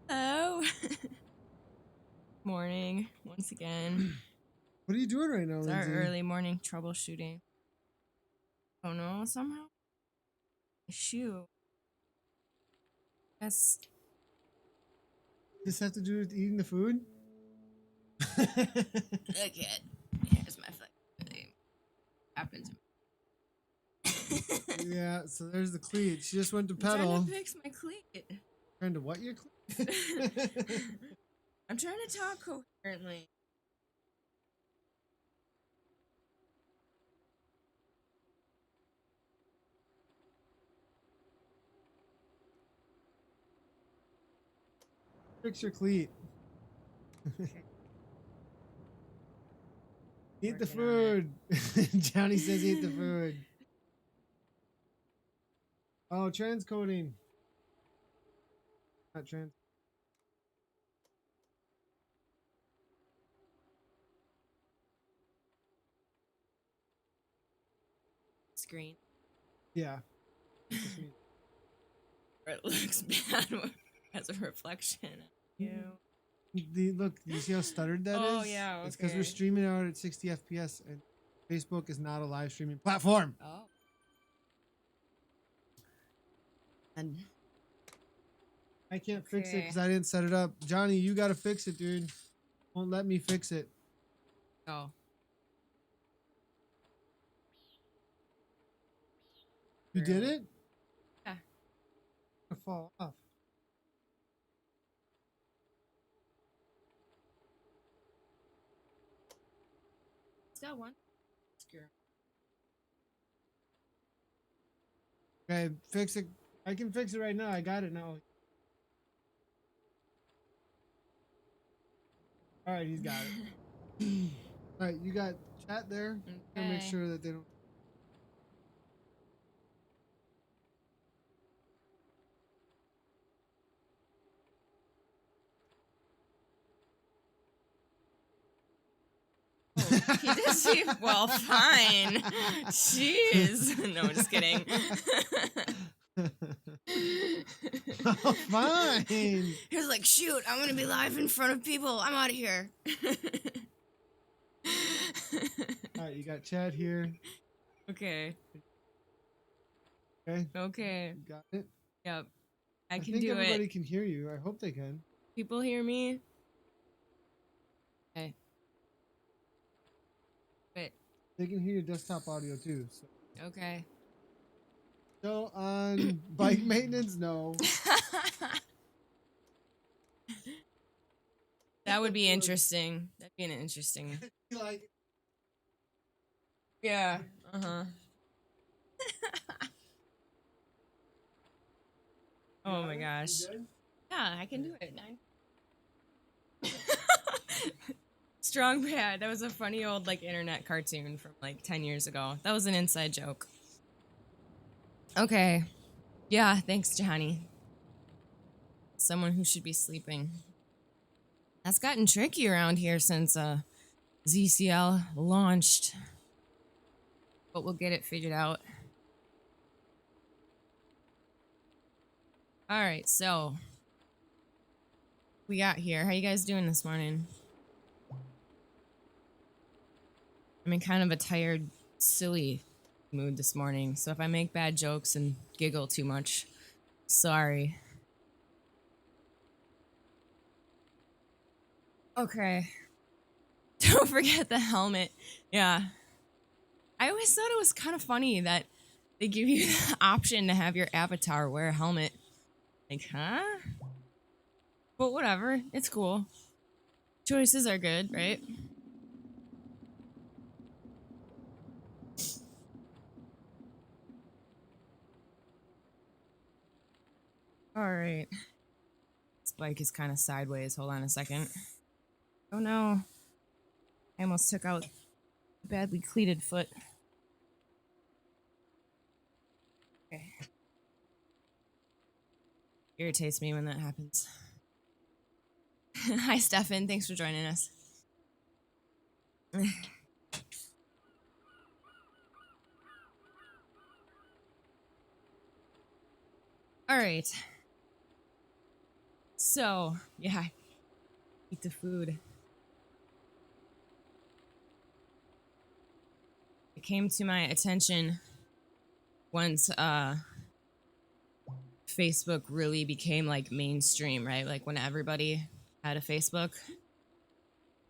Hello. Morning, once again. What are you doing right now, It's our Lindsay? early morning troubleshooting. Oh no, somehow. My shoe. Yes. This have to do with eating the food? Look at. Here's my foot. Really happened to me. Yeah, so there's the cleat. She just went to I'm trying pedal. to fix my cleat. Trying to what your cleat? I'm trying to talk coherently. Fix your cleat. Eat the Working on food. Johnny says eat the food. Oh, transcoding. Not trans. Screen. Yeah. That's just me. Or it looks bad as a reflection of you. Look, you see how stuttered that is? Oh, yeah, It's because we're okay. streaming out at 60 FPS and Facebook is not a live streaming platform. Oh. And I can't fix it Okay. because I didn't set it up. Johnny, you gotta fix it, dude. Won't let me fix it. Oh. You did True. it? Yeah. Gonna fall off. It's got one. Screw. Okay, fix it. I can fix it right now. I got it now. All right, he's got it. All right, you got chat there. Gotta make Okay. sure that they don't. Oh, he did see. Well, fine. Jeez. No, just kidding. Oh, fine. He was like, shoot, I'm going to be live in front of people. I'm out of here. All right, you got chat here. Okay. Okay, Okay. you got it. Yep. I can think do everybody it. can hear you. I hope they can. People hear me? Okay. Wait. They can hear your desktop audio too. So, Okay. so on bike maintenance, no. That would be interesting. That'd be an interesting. Like, Yeah. Uh-huh. Oh my gosh. Yeah, I can do it. 9. Strong Bad. That was a funny old like internet cartoon from like 10 years ago. That was an inside joke. Okay. Yeah, thanks, Johnny. Someone who should be sleeping. That's gotten tricky around here since ZCL launched. But we'll get it figured out. All right, so we got here. How you guys doing this morning? I'm in kind of a tired, silly mood this morning. So if I make bad jokes and giggle too much, sorry. Okay. Don't forget the helmet. Yeah. I always thought it was kind of funny that they give you the option to have your avatar wear a helmet. Like, huh? But whatever. It's cool. Choices are good, right? All right. This bike is kind of sideways. Hold on a second. Oh no. I almost took out a badly cleated foot. Okay. Irritates me when that happens. Hi, Stefan. Thanks for joining us. All right. So, yeah, eat the food. It came to my attention once Facebook really became like mainstream, right? Like when everybody had a Facebook,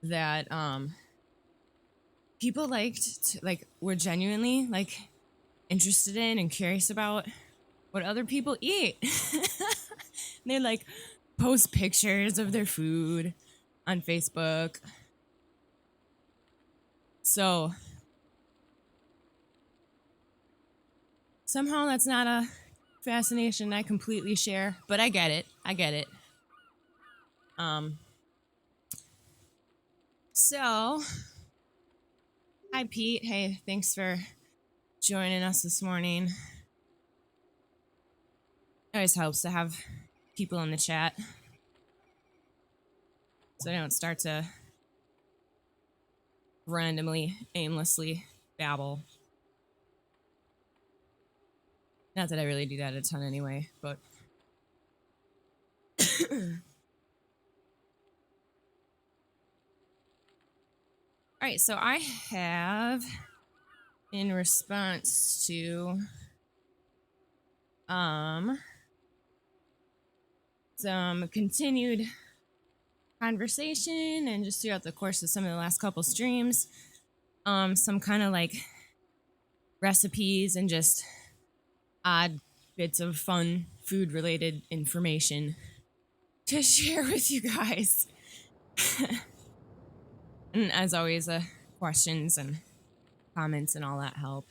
that people were genuinely like interested in and curious about what other people eat. They like post pictures of their food on Facebook. So somehow that's not a fascination I completely share, but I get it. I get it. So hi Pete. Hey, thanks for joining us this morning. It always helps to have people in the chat so I don't start to randomly, aimlessly babble. Not that I really do that a ton anyway, but all right, so I have, in response to some continued conversation and just throughout the course of some of the last couple streams, some kind of like recipes and just odd bits of fun food related information to share with you guys. And as always, questions and comments and all that help.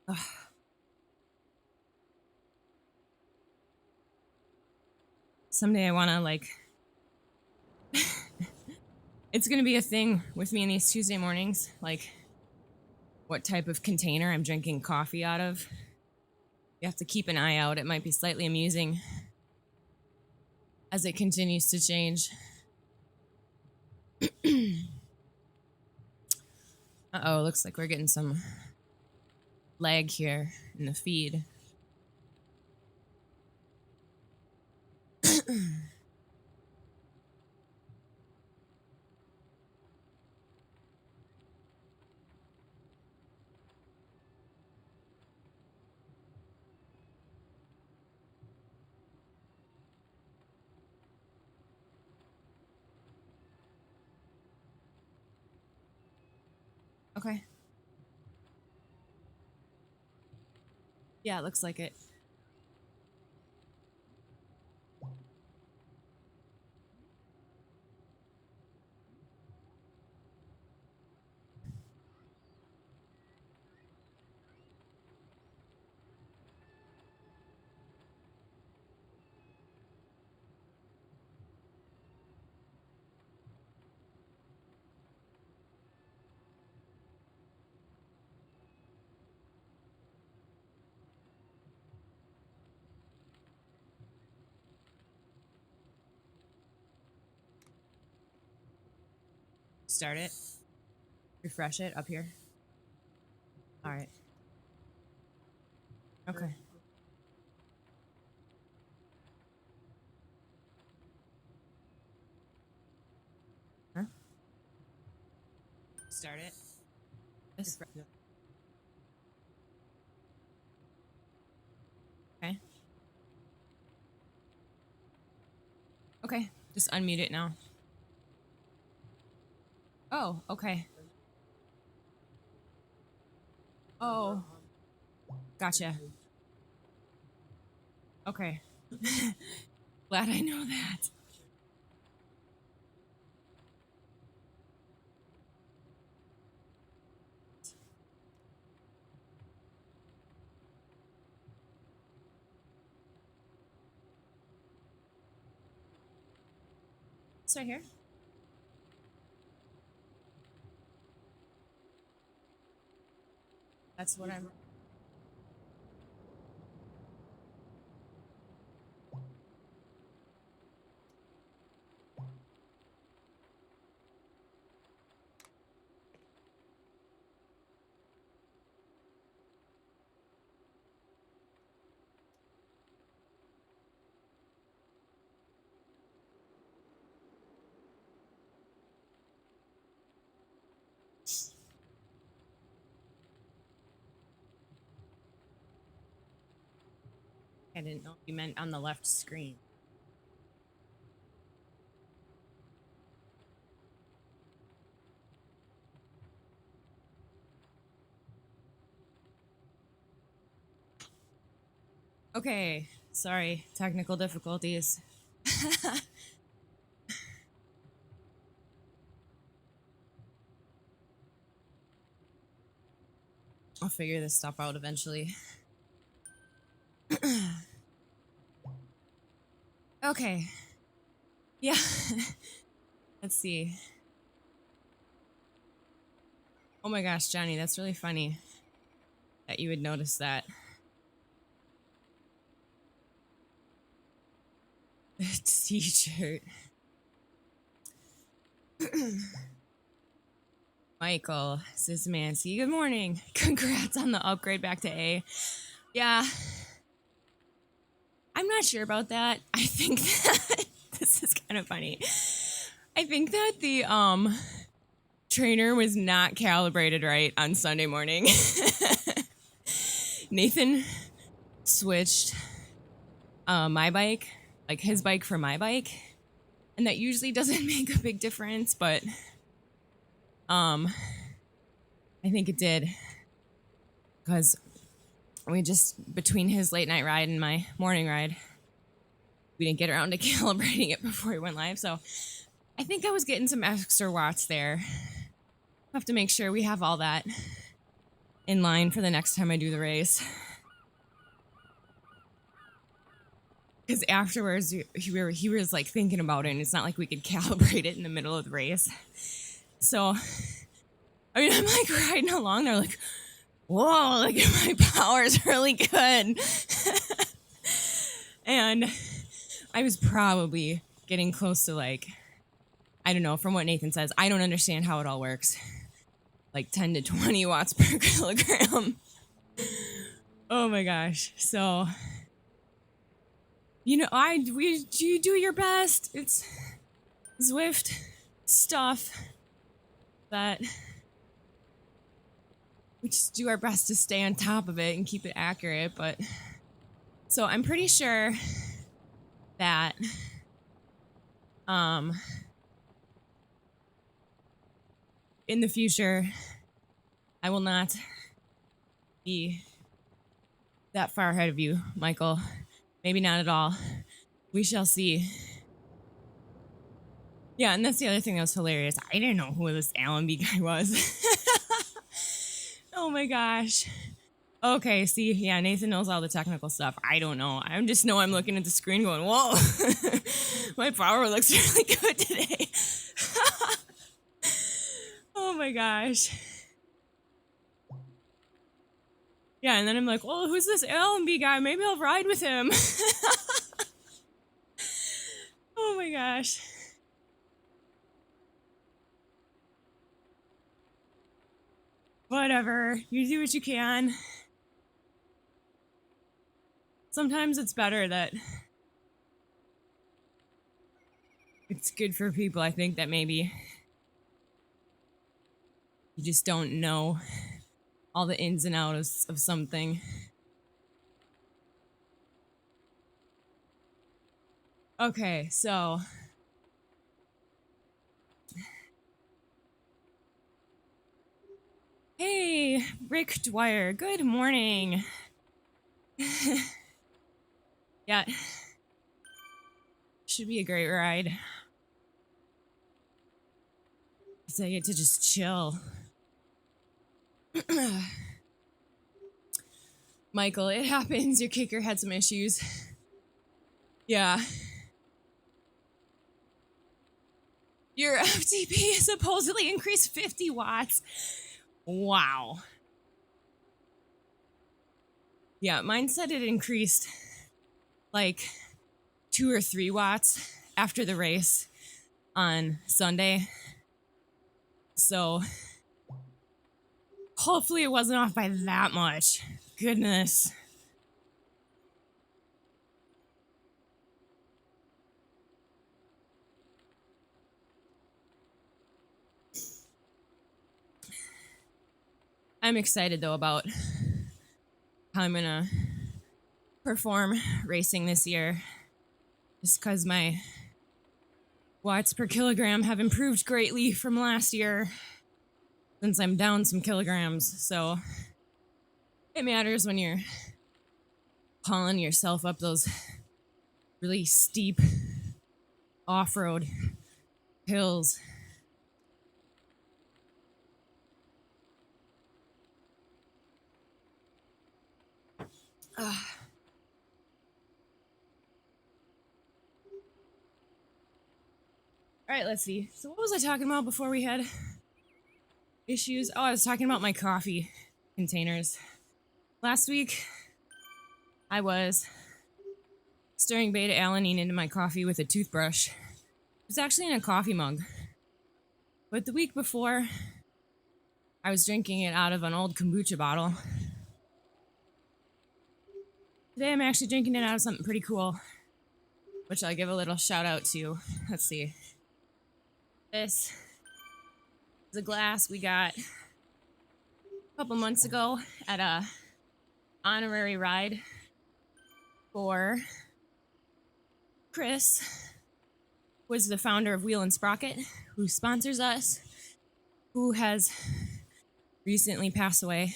Ugh. Someday I want to like it's going to be a thing with me in these Tuesday mornings, like what type of container I'm drinking coffee out of. You have to keep an eye out. It might be slightly amusing as it continues to change. Uh-oh, looks like we're getting some lag here in the feed. Okay. Yeah, it looks like it. Start it. Refresh it up here. All right. Okay. Huh? Start it. This. Okay. Okay. Just unmute it now. Oh, okay. Oh, gotcha. Okay. Glad I know that. It's right here. That's what I'm. I didn't know if you meant on the left screen. Okay, sorry, technical difficulties. I'll figure this stuff out eventually. Okay. Yeah. Let's see. Oh my gosh, Johnny, that's really funny that you would notice that. T-shirt. Michael says Mancy, good morning. Congrats on the upgrade back to A. Yeah. I'm not sure about that. I think that this is kind of funny. I think that the trainer was not calibrated right on Sunday morning. Nathan switched my bike, like his bike for my bike, and that usually doesn't make a big difference, but I think it did, because we just, between his late night ride and my morning ride, we didn't get around to calibrating it before we went live, so I think I was getting some extra watts there. I'll have to make sure we have all that in line for the next time I do the race. Because afterwards, he was like thinking about it, and it's not like we could calibrate it in the middle of the race. So, I mean, I'm like riding along, they're like, whoa, like my power's really good. And I was probably getting close to like, I don't know, from what Nathan says, I don't understand how it all works. Like 10 to 20 watts per kilogram. Oh my gosh. So, you know, you do your best. It's Zwift stuff that we just do our best to stay on top of it and keep it accurate. But so I'm pretty sure that in the future I will not be that far ahead of you, Michael. Maybe not at all. We shall see. Yeah, and that's the other thing that was hilarious. I didn't know who this Allenby guy was. Oh my gosh. Okay, see, yeah, Nathan knows all the technical stuff. I don't know. I just know I'm looking at the screen going, whoa, my power looks really good today. Oh my gosh. Yeah, and then I'm like, well, who's this Allenby guy? Maybe I'll ride with him. Oh my gosh. Whatever. You do what you can. Sometimes it's better that it's good for people, I think, that maybe you just don't know all the ins and outs of something. Okay, so hey, Rick Dwyer, good morning. Yeah, should be a great ride. So I get to just chill. Michael, it happens. Your kicker had some issues. Yeah. Your FTP supposedly increased 50 watts. Wow. Yeah, mine said it increased like 2 or 3 watts after the race on Sunday. So hopefully it wasn't off by that much. Goodness. I'm excited though about how I'm gonna perform racing this year just because my watts per kilogram have improved greatly from last year since I'm down some kilograms. So it matters when you're hauling yourself up those really steep off-road hills. All right, let's see. So what was I talking about before we had issues? Oh, I was talking about my coffee containers. Last week, I was stirring beta-alanine into my coffee with a toothbrush. It was actually in a coffee mug. But the week before, I was drinking it out of an old kombucha bottle. Today, I'm actually drinking it out of something pretty cool, which I'll give a little shout out to. Let's see. This is a glass we got a couple months ago at a honorary ride for Chris, who is the founder of Wheel and Sprocket, who sponsors us, who has recently passed away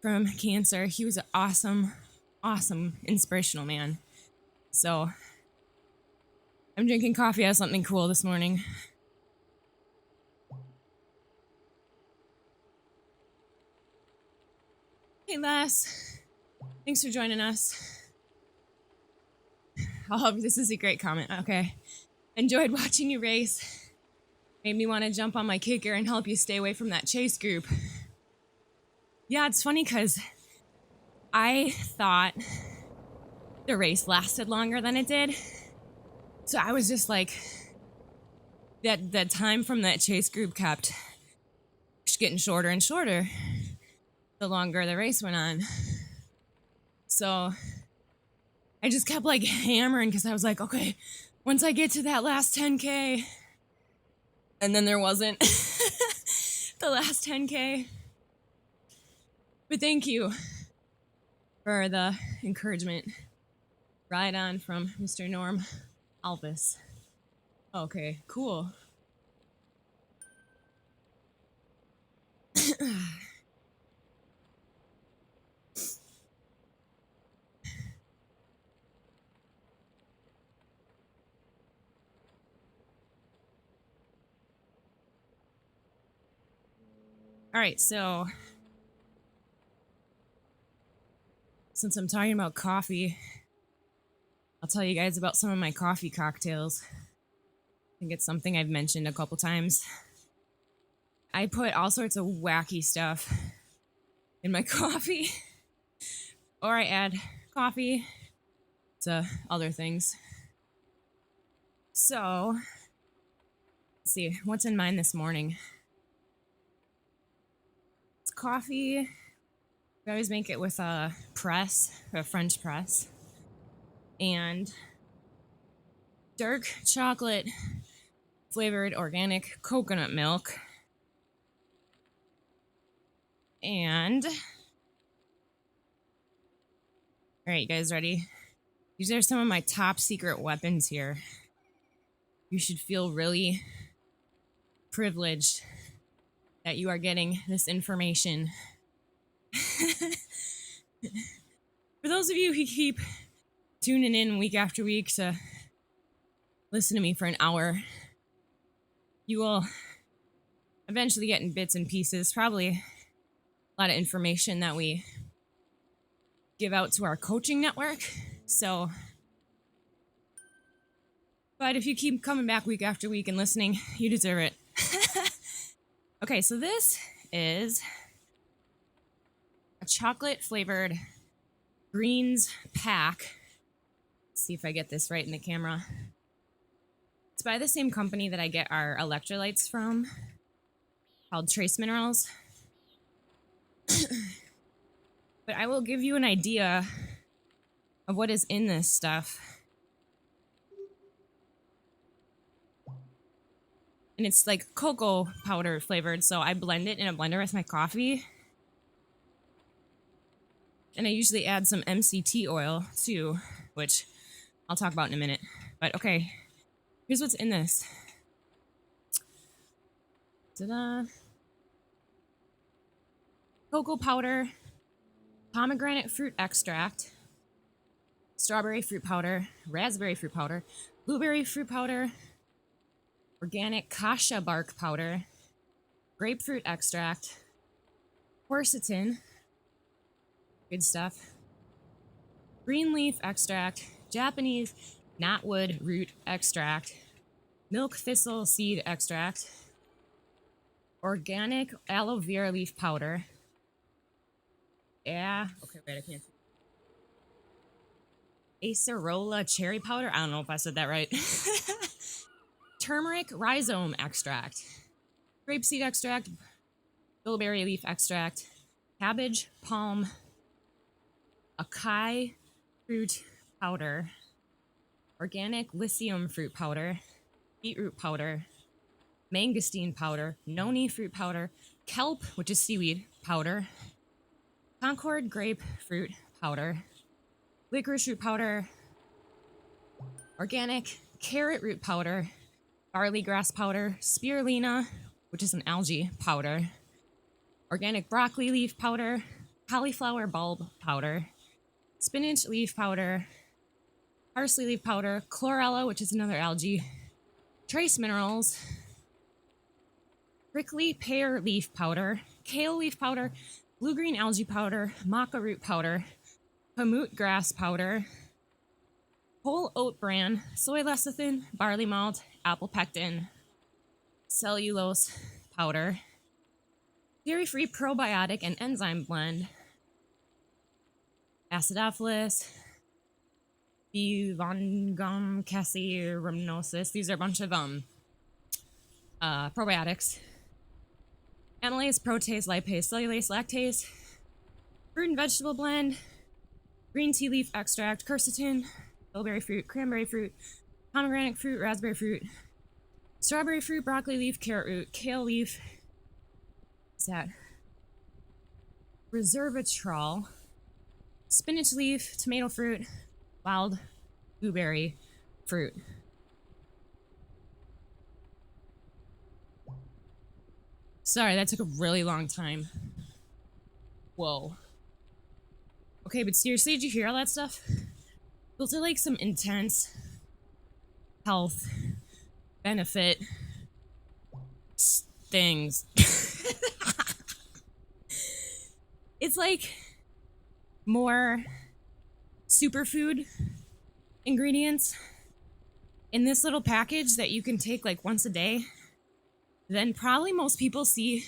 from cancer. He was an awesome, inspirational man. So I'm drinking coffee out of something cool this morning. Hey, Les. Thanks for joining us. Oh, this is a great comment. Okay. Enjoyed watching you race. Made me want to jump on my kicker and help you stay away from that chase group. Yeah, it's funny because I thought the race lasted longer than it did. So I was just like, that time from that chase group kept getting shorter and shorter the longer the race went on. So I just kept like hammering because I was like, okay, once I get to that last 10K, and then there wasn't the last 10K. But thank you for the encouragement. Ride on from Mr. Norm Alvis. Okay, cool. All right, so since I'm talking about coffee, I'll tell you guys about some of my coffee cocktails. I think it's something I've mentioned a couple times. I put all sorts of wacky stuff in my coffee, or I add coffee to other things. So, let's see, what's in mine this morning? It's coffee. We always make it with a French press, and dark chocolate flavored organic coconut milk. And, all right, you guys ready? These are some of my top secret weapons here. You should feel really privileged that you are getting this information. For those of you who keep tuning in week after week to listen to me for an hour, you will eventually get in bits and pieces, probably a lot of information that we give out to our coaching network. So, but if you keep coming back week after week and listening, you deserve it. Okay, so this is a chocolate flavored greens pack. Let's see if I get this right in the camera. It's by the same company that I get our electrolytes from, called Trace Minerals. But I will give you an idea of what is in this stuff. And it's like cocoa powder flavored, so I blend it in a blender with my coffee. And I usually add some MCT oil too, which I'll talk about in a minute. But okay, here's what's in this. Ta-da. Cocoa powder, pomegranate fruit extract, strawberry fruit powder, raspberry fruit powder, blueberry fruit powder, organic kasha bark powder, grapefruit extract, quercetin, good stuff, green leaf extract, Japanese knotwood root extract, milk thistle seed extract, organic aloe vera leaf powder. Yeah, okay, wait, I can't. Acerola cherry powder. I don't know if I said that right. Turmeric rhizome extract, grapeseed extract, bilberry leaf extract, cabbage palm, acai fruit powder, organic lycium fruit powder, beetroot powder, mangosteen powder, noni fruit powder, kelp, which is seaweed powder, Concord grape fruit powder, licorice root powder, organic carrot root powder, barley grass powder, spirulina, which is an algae powder, organic broccoli leaf powder, cauliflower bulb powder, spinach leaf powder, parsley leaf powder, chlorella, which is another algae, trace minerals, prickly pear leaf powder, kale leaf powder, blue-green algae powder, maca root powder, kamut grass powder, whole oat bran, soy lecithin, barley malt, apple pectin, cellulose powder, dairy-free probiotic and enzyme blend, acidophilus, Bivangum caseumnosus. These are a bunch of probiotics. Amylase, protease, lipase, cellulase, lactase, fruit and vegetable blend, green tea leaf extract, quercetin, bilberry fruit, cranberry fruit, pomegranate fruit, raspberry fruit, strawberry fruit, broccoli leaf, carrot root, kale leaf. What's that? Resveratrol, spinach leaf, tomato fruit, wild blueberry fruit. Sorry, that took a really long time. Whoa. Okay, but seriously, did you hear all that stuff? Those are like some intense health benefit things. It's like more superfood ingredients in this little package that you can take like once a day than probably most people see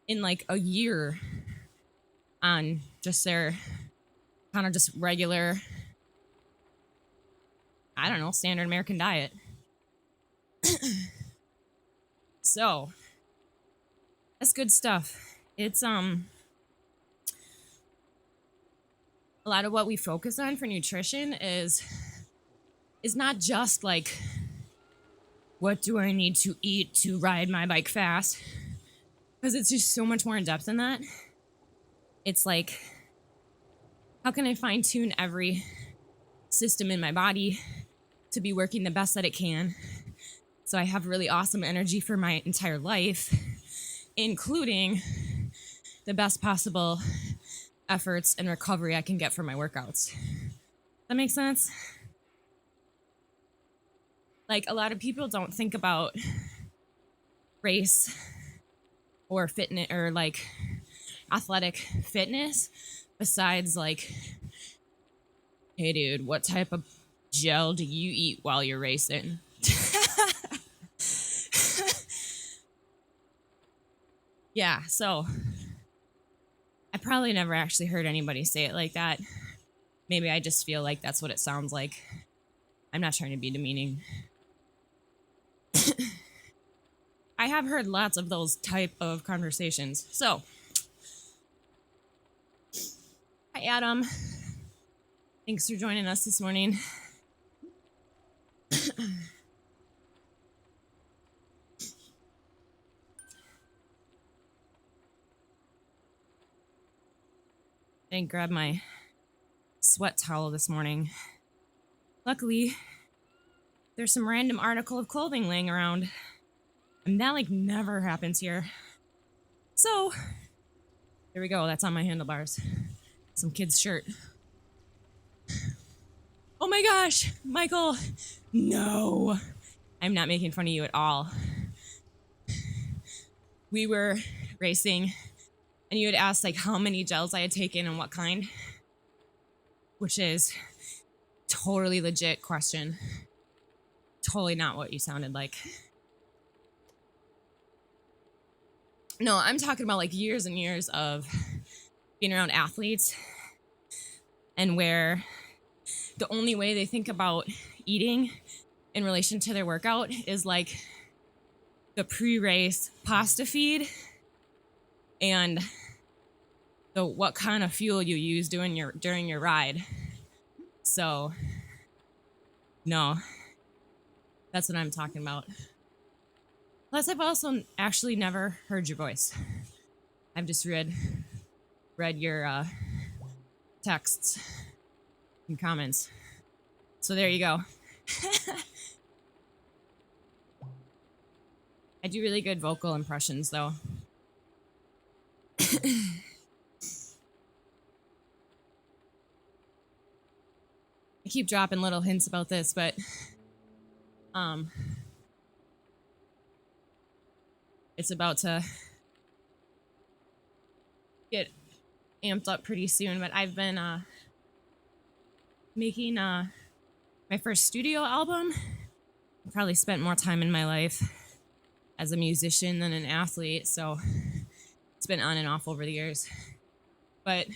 in like a year on just their kind of just regular, I don't know, standard American diet. So that's good stuff. It's a lot of what we focus on for nutrition is not just like, what do I need to eat to ride my bike fast? Because it's just so much more in depth than that. It's like, how can I fine tune every system in my body to be working the best that it can so I have really awesome energy for my entire life, including the best possible efforts and recovery I can get from my workouts. That makes sense? Like, a lot of people don't think about race or fitness or like athletic fitness besides like, hey dude, what type of gel do you eat while you're racing? Yeah, so I probably never actually heard anybody say it like that. Maybe I just feel like that's what it sounds like. I'm not trying to be demeaning. I have heard lots of those type of conversations. So, hi Adam. Thanks for joining us this morning. I didn't grab my sweat towel this morning. Luckily, there's some random article of clothing laying around. And that like never happens here. So, there we go. That's on my handlebars. Some kid's shirt. Oh my gosh, Michael. No. I'm not making fun of you at all. We were racing and you had asked like how many gels I had taken and what kind, which is totally legit question. Totally not what you sounded like. No, I'm talking about like years and years of being around athletes and where the only way they think about eating in relation to their workout is like the pre-race pasta feed and the what kind of fuel you use during your ride. So no, that's what I'm talking about. Plus, I've also actually never heard your voice. I've just read your texts and comments. So there you go. I do really good vocal impressions, though. I keep dropping little hints about this, but it's about to get amped up pretty soon. But I've been making my first studio album. I probably spent more time in my life as a musician than an athlete, so it's been on and off over the years. But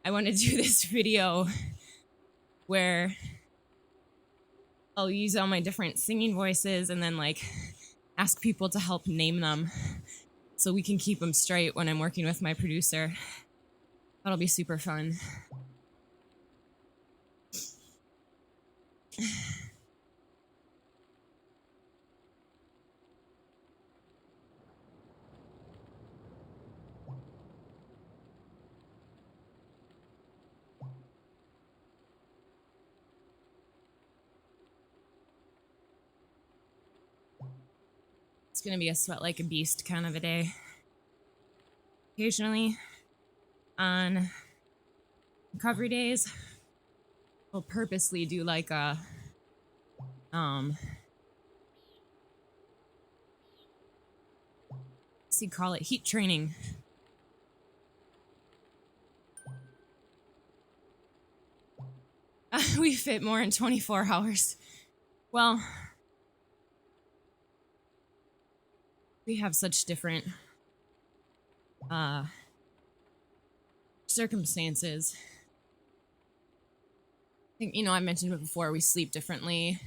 I want to do this video where I'll use all my different singing voices and then like ask people to help name them so we can keep them straight when I'm working with my producer. That'll be super fun. It's gonna be a sweat like a beast kind of a day. Occasionally, on recovery days, we'll purposely do like a what's you call it, heat training. We fit more in 24 hours. Well, we have such different circumstances. I think, I mentioned it before, we sleep differently.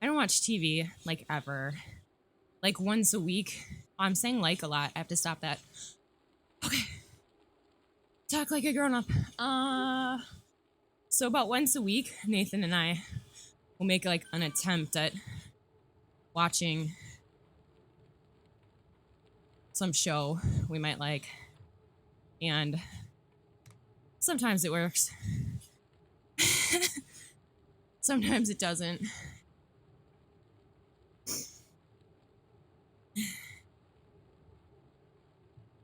I don't watch TV, like, ever. Like, once a week. Oh, I'm saying like a lot. I have to stop that. Okay. Talk like a grown-up. So about once a week, Nathan and I will make, like, an attempt at watching some show we might like. And sometimes it works. Sometimes it doesn't.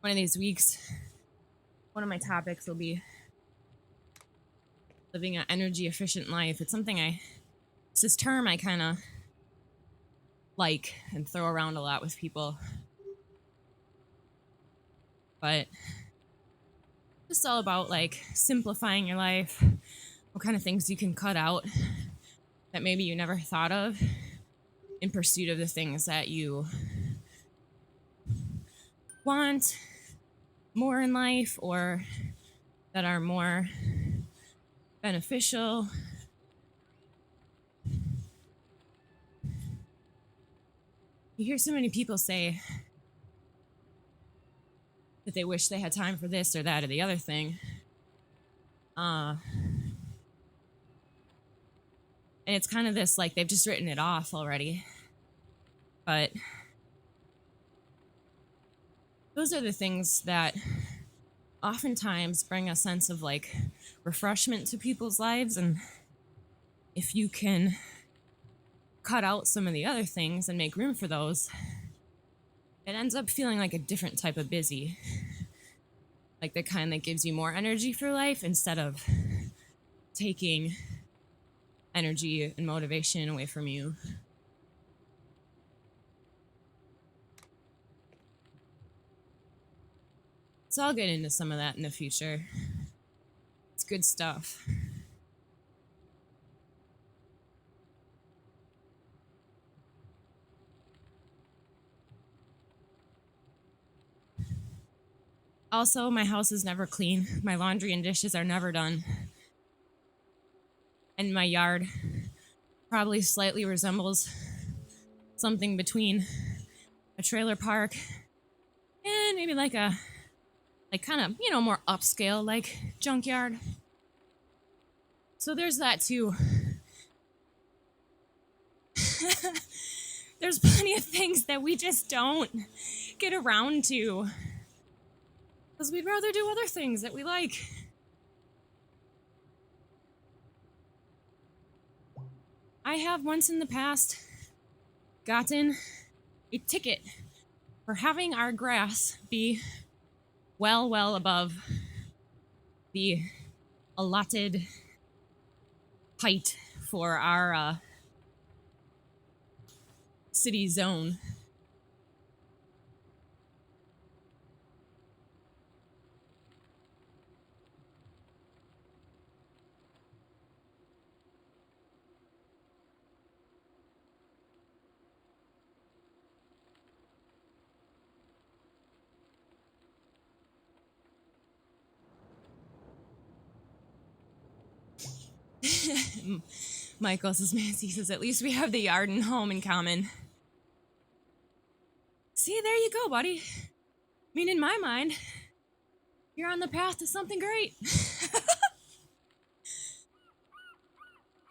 One of these weeks, one of my topics will be living an energy efficient life. It's this term I kind of like and throw around a lot with people. But it's all about like simplifying your life, what kind of things you can cut out that maybe you never thought of in pursuit of the things that you want more in life or that are more beneficial. You hear so many people say that they wish they had time for this or that or the other thing. And it's kind of this, like, they've just written it off already. But those are the things that oftentimes bring a sense of like refreshment to people's lives. And if you can cut out some of the other things and make room for those, it ends up feeling like a different type of busy, like the kind that gives you more energy for life instead of taking energy and motivation away from you. So I'll get into some of that in the future. It's good stuff. Also, my house is never clean. My laundry and dishes are never done. And my yard probably slightly resembles something between a trailer park and maybe like a kind of, more upscale like junkyard. So there's that too. There's plenty of things that we just don't get around to because we'd rather do other things that we like. I have once in the past gotten a ticket for having our grass be well above the allotted height for our city zone. Michael says, Nancy says, at least we have the yard and home in common. See, there you go, buddy. I mean, in my mind, you're on the path to something great.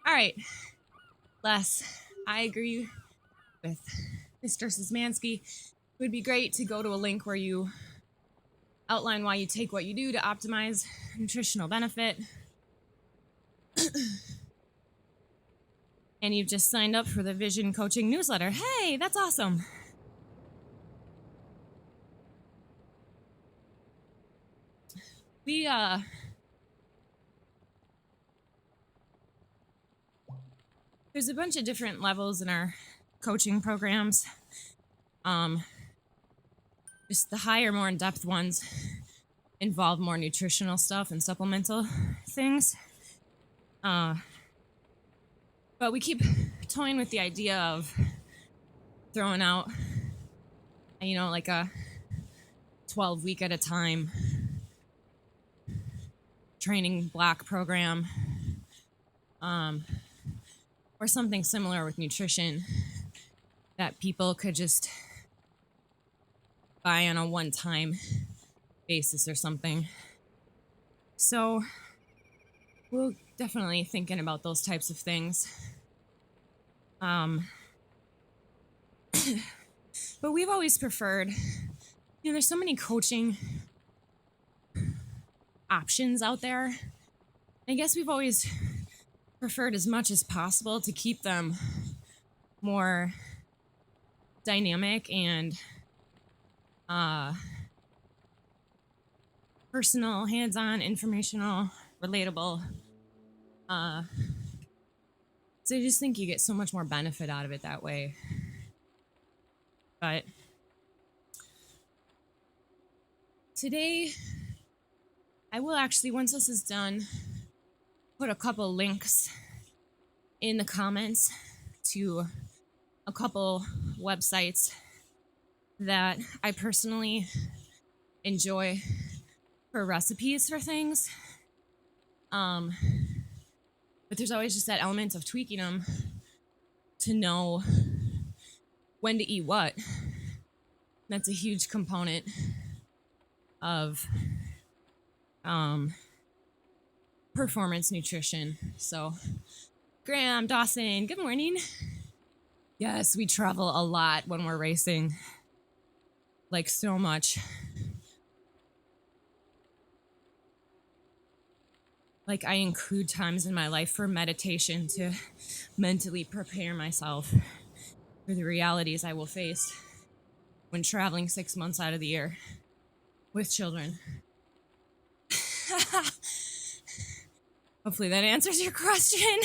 All right, Les, I agree with Mr. Szymanski. It would be great to go to a link where you outline why you take what you do to optimize nutritional benefit. And you've just signed up for the Vision Coaching newsletter. Hey, that's awesome. There's a bunch of different levels in our coaching programs. Just the higher, more in-depth ones involve more nutritional stuff and supplemental things. But we keep toying with the idea of throwing out, like a 12-week at a time training block program, or something similar with nutrition that people could just buy on a one-time basis or something. So we're definitely thinking about those types of things. But we've always preferred, there's so many coaching options out there. I guess we've always preferred as much as possible to keep them more dynamic and personal, hands-on, informational, relatable. So I just think you get so much more benefit out of it that way. But today, I will actually, once this is done, put a couple links in the comments to a couple websites that I personally enjoy for recipes for things. But there's always just that element of tweaking them to know when to eat what. That's a huge component of performance nutrition. So, Graham, Dawson, good morning. Yes, we travel a lot when we're racing. like so much. Like I include times in my life for meditation to mentally prepare myself for the realities I will face when traveling 6 months out of the year with children. Hopefully that answers your question.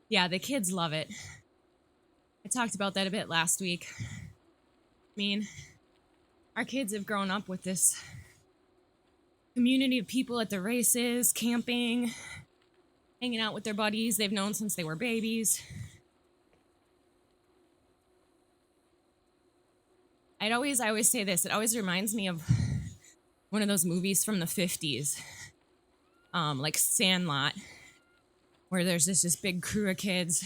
Yeah, the kids love it. I talked about that a bit last week. I mean, our kids have grown up with this community of people at the races, camping, hanging out with their buddies they've known since they were babies. I always say this, it always reminds me of one of those movies from the 50s, like Sandlot, where there's this big crew of kids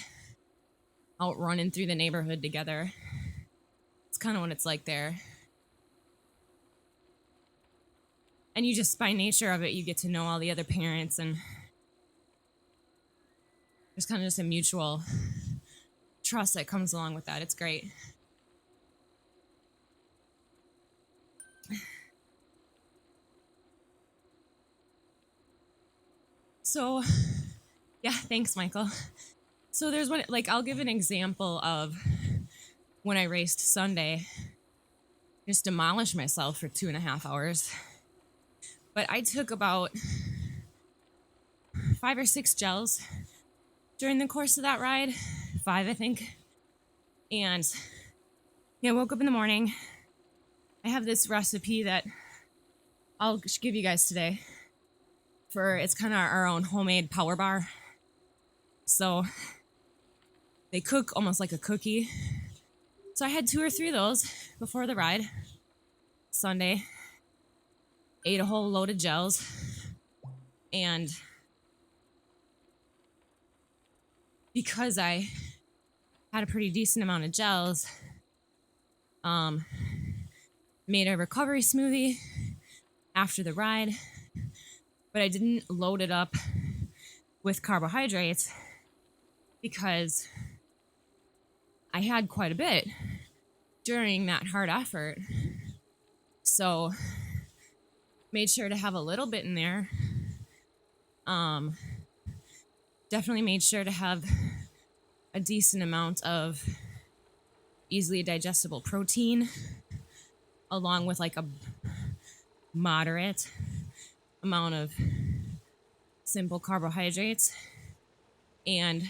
out running through the neighborhood together. It's kind of what it's like there. And you just, by nature of it, you get to know all the other parents, and there's kind of just a mutual trust that comes along with that. It's great. So, yeah, thanks, Michael. So there's one, like, I'll give an example of when I raced Sunday. Just demolished myself for 2.5 hours. But I took about 5 or 6 gels during the course of that ride. 5, I think. And yeah, I woke up in the morning. I have this recipe that I'll give you guys today. It's kind of our own homemade power bar. So they cook almost like a cookie. So I had 2 or 3 of those before the ride. Sunday. Ate a whole load of gels. And because I had a pretty decent amount of gels, made a recovery smoothie after the ride. But I didn't load it up with carbohydrates because I had quite a bit during that hard effort. So made sure to have a little bit in there. Definitely made sure to have a decent amount of easily digestible protein, along with like a moderate amount of simple carbohydrates. And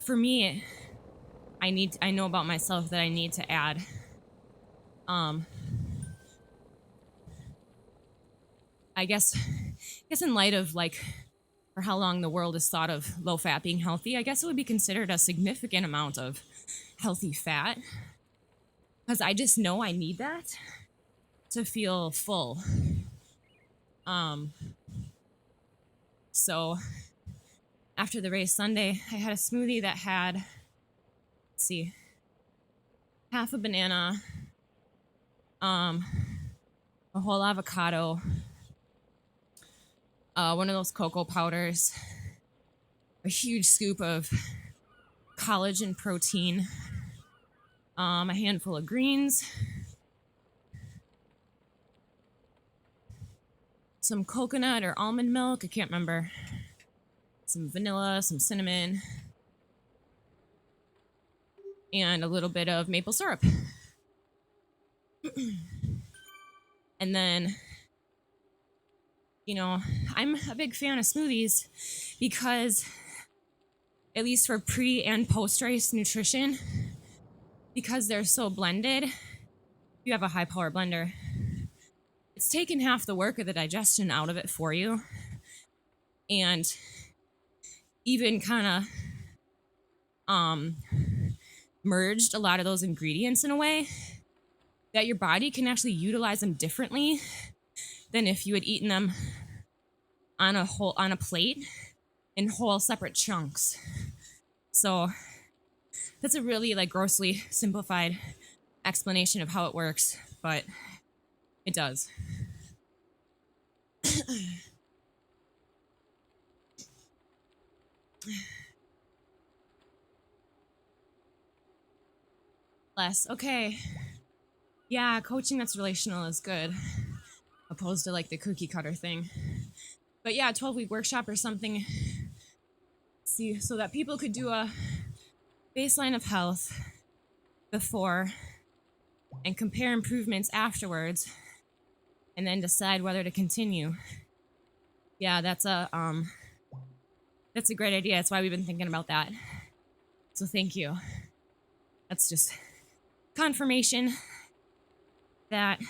for me, I know about myself that I need to add I guess in light of like for how long the world has thought of low fat being healthy, I guess it would be considered a significant amount of healthy fat, because I just know I need that to feel full. So after the race Sunday, I had a smoothie that had, let's see, half a banana, a whole avocado, one of those cocoa powders, a huge scoop of collagen protein, a handful of greens, some coconut or almond milk, I can't remember, some vanilla, some cinnamon, and a little bit of maple syrup. And then, you know, I'm a big fan of smoothies because, at least for pre and post-race nutrition, because they're so blended, you have a high power blender, it's taken half the work of the digestion out of it for you, and even kind of merged a lot of those ingredients in a way that your body can actually utilize them differently than if you had eaten them on a plate in whole separate chunks. So that's a really like grossly simplified explanation of how it works, but it does. Less. Okay. Yeah, coaching that's relational is good, opposed to like the cookie cutter thing. But yeah, 12-week workshop or something. See, so that people could do a baseline of health before and compare improvements afterwards and then decide whether to continue. Yeah, that's a great idea. That's why we've been thinking about that. So thank you. That's just confirmation that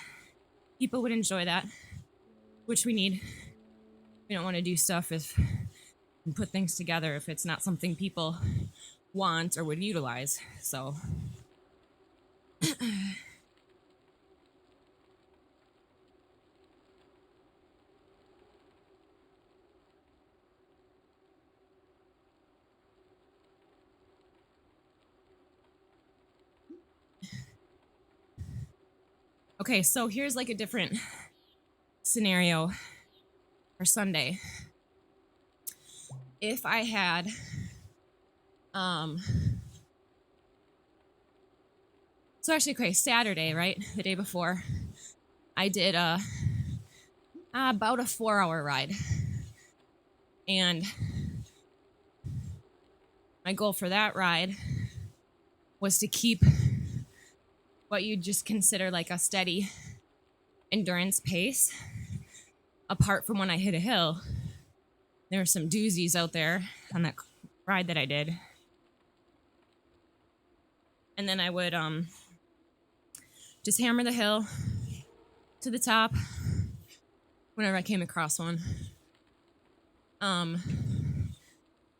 people would enjoy that, which we need. We don't want to do stuff and put things together if it's not something people want or would utilize. So okay, so here's like a different scenario for Sunday. If I had so actually, okay, Saturday, right? The day before, I did about a 4-hour ride. And my goal for that ride was to keep what you'd just consider like a steady endurance pace, apart from when I hit a hill. There were some doozies out there on that ride that I did. And then I would just hammer the hill to the top whenever I came across one. And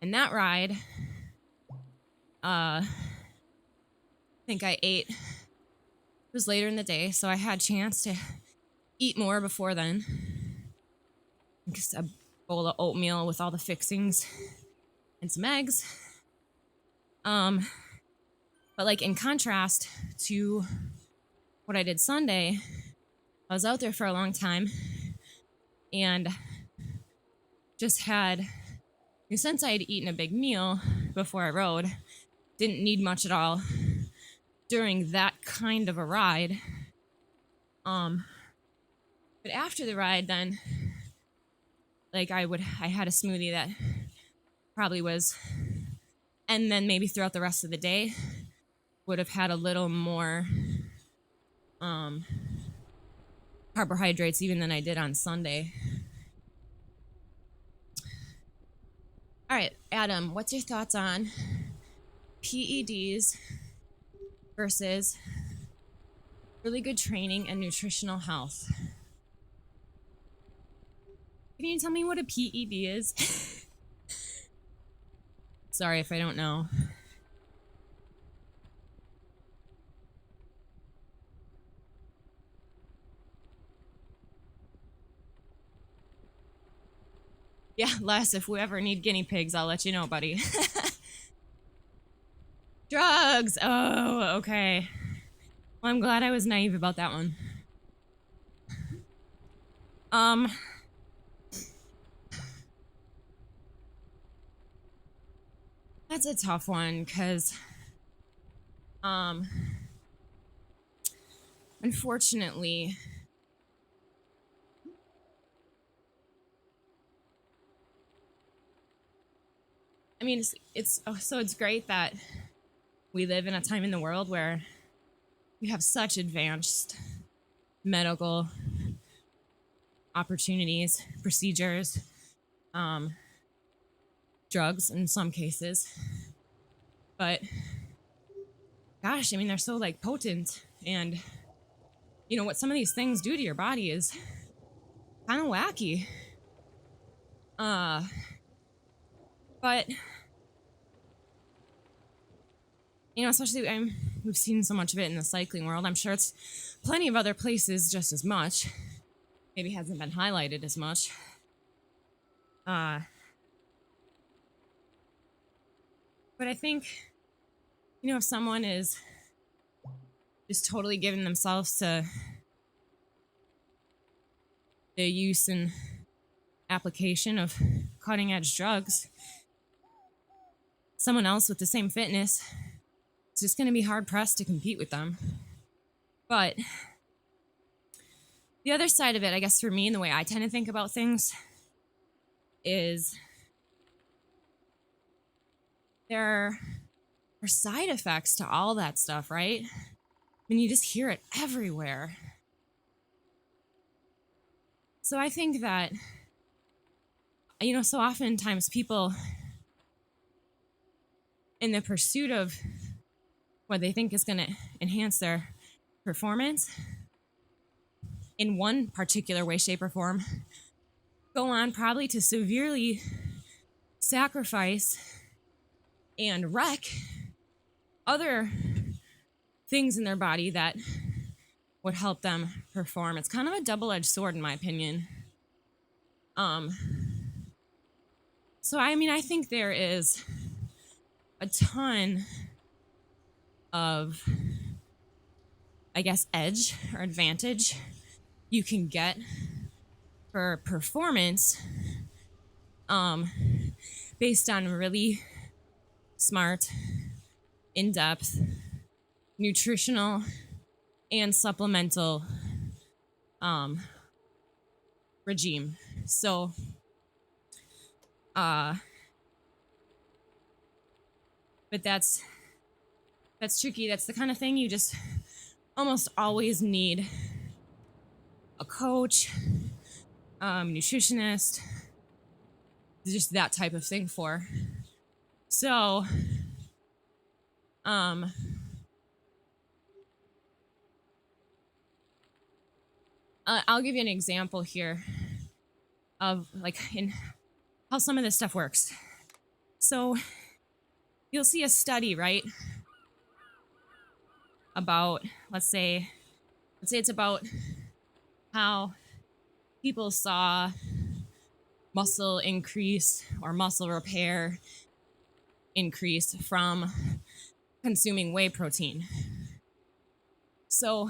that ride, I think I ate, it was later in the day, so I had a chance to eat more before then. Just a bowl of oatmeal with all the fixings and some eggs. But like in contrast to what I did Sunday, I was out there for a long time and just had, since I had eaten a big meal before I rode, didn't need much at all during that kind of a ride. But after the ride, then, like I had a smoothie that probably was, and then maybe throughout the rest of the day, would have had a little more carbohydrates even than I did on Sunday. All right, Adam, what's your thoughts on PEDs versus really good training and nutritional health? Can you tell me what a PED is? Sorry if I don't know. Yeah, Les, if we ever need guinea pigs, I'll let you know, buddy. Drugs! Oh, okay. Well, I'm glad I was naive about that one. That's a tough one, because, unfortunately, I mean, it's great that we live in a time in the world where we have such advanced medical opportunities, procedures, drugs in some cases. But gosh, I mean, they're so like potent, and you know what some of these things do to your body is kind of wacky. But you know, especially we've seen so much of it in the cycling world. I'm sure it's plenty of other places just as much. Maybe hasn't been highlighted as much. But I think, if someone is just totally giving themselves to the use and application of cutting edge drugs, someone else with the same fitness, it's just going to be hard pressed to compete with them. But the other side of it, I guess for me, and the way I tend to think about things is there are side effects to all that stuff, right? I mean, you just hear it everywhere. So I think that, so oftentimes people, in the pursuit of what they think is going to enhance their performance in one particular way, shape, or form, go on probably to severely sacrifice and wreck other things in their body that would help them perform. It's kind of a double-edged sword, in my opinion. So I think there is a ton of, I guess, edge or advantage you can get for performance based on really smart, in-depth, nutritional, and supplemental regime. So but that's tricky. That's the kind of thing you just almost always need a coach, nutritionist, just that type of thing for. So I'll give you an example here of in how some of this stuff works. So you'll see a study, right? About, let's say it's about how people saw muscle increase or muscle repair increase from consuming whey protein. So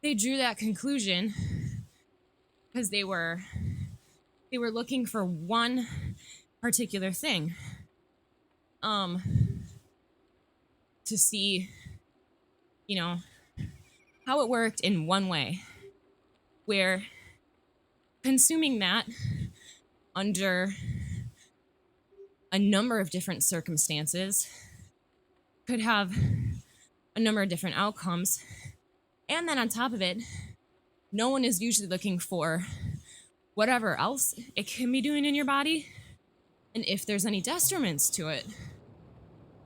they drew that conclusion because they were looking for one particular thing to see how it worked in one way, where consuming that under a number of different circumstances could have a number of different outcomes. And then on top of it, no one is usually looking for whatever else it can be doing in your body and if there's any detriments to it.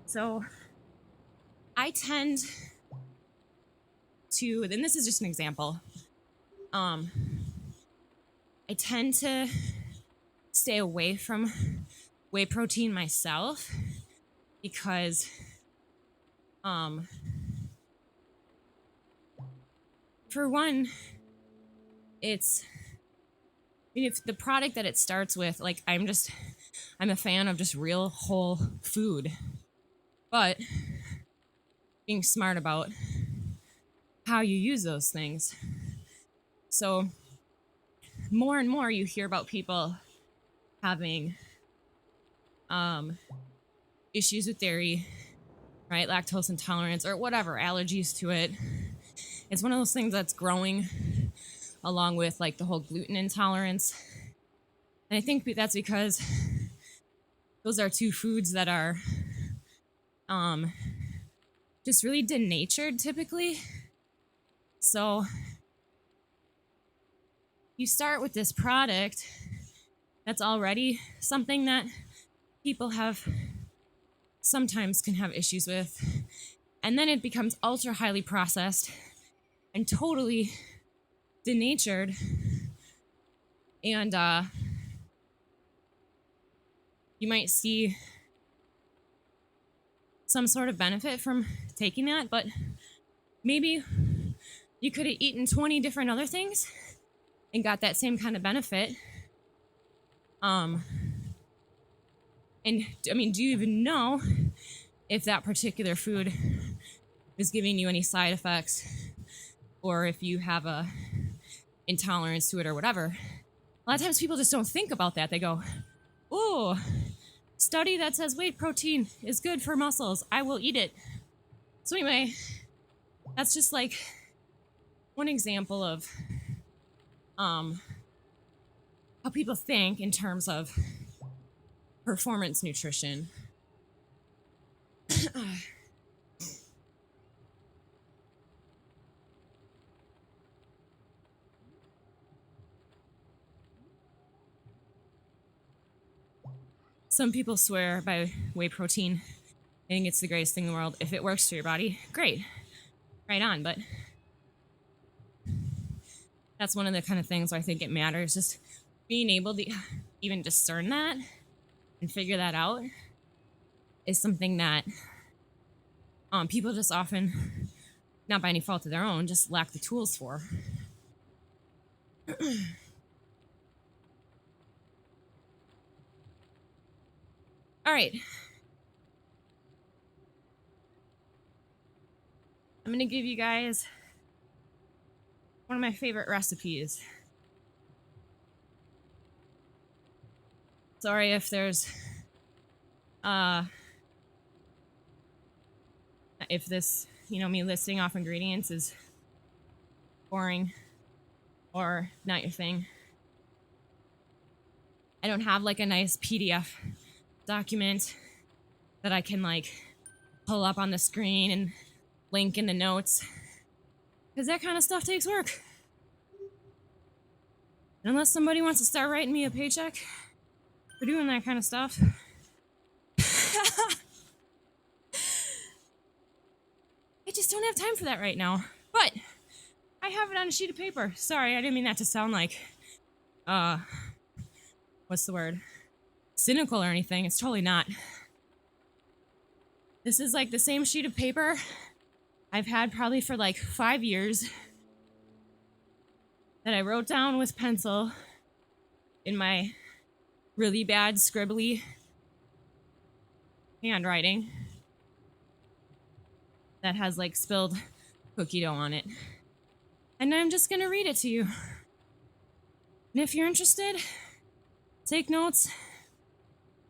So I tend to, and this is just an example, I tend to stay away from whey protein myself because for one, it's, if the product that it starts with, I'm a fan of just real whole food, but being smart about how you use those things. So more and more you hear about people having issues with dairy, right? Lactose intolerance or whatever, allergies to it. It's one of those things that's growing along with the whole gluten intolerance. And I think that's because those are two foods that are just really denatured typically. So you start with this product that's already something that people sometimes can have issues with, and then it becomes ultra highly processed and totally denatured, and you might see some sort of benefit from taking that, but maybe you could have eaten 20 different other things and got that same kind of benefit And I mean, do you even know if that particular food is giving you any side effects, or if you have a intolerance to it or whatever? A lot of times people just don't think about that. They go, oh, study that says whey protein is good for muscles, I will eat it. So anyway, that's just like one example of how people think in terms of performance nutrition. Some people swear by whey protein. I think it's the greatest thing in the world. If it works for your body, great. Right on. But that's one of the kind of things where I think it matters. Just being able to even discern that and figure that out is something that people just often, not by any fault of their own, just lack the tools for. All right. I'm going to give you guys one of my favorite recipes. Sorry if there's if this, me listing off ingredients is boring or not your thing. I don't have like a nice PDF document that I can like pull up on the screen and link in the notes, because that kind of stuff takes work. And unless somebody wants to start writing me a paycheck for doing that kind of stuff, I just don't have time for that right now. But I have it on a sheet of paper. Sorry, I didn't mean that to sound like what's the word? Cynical or anything. It's totally not. This is like the same sheet of paper I've had probably for like 5 years that I wrote down with pencil in my really bad scribbly handwriting that has like spilled cookie dough on it. And I'm just gonna read it to you. And if you're interested, take notes.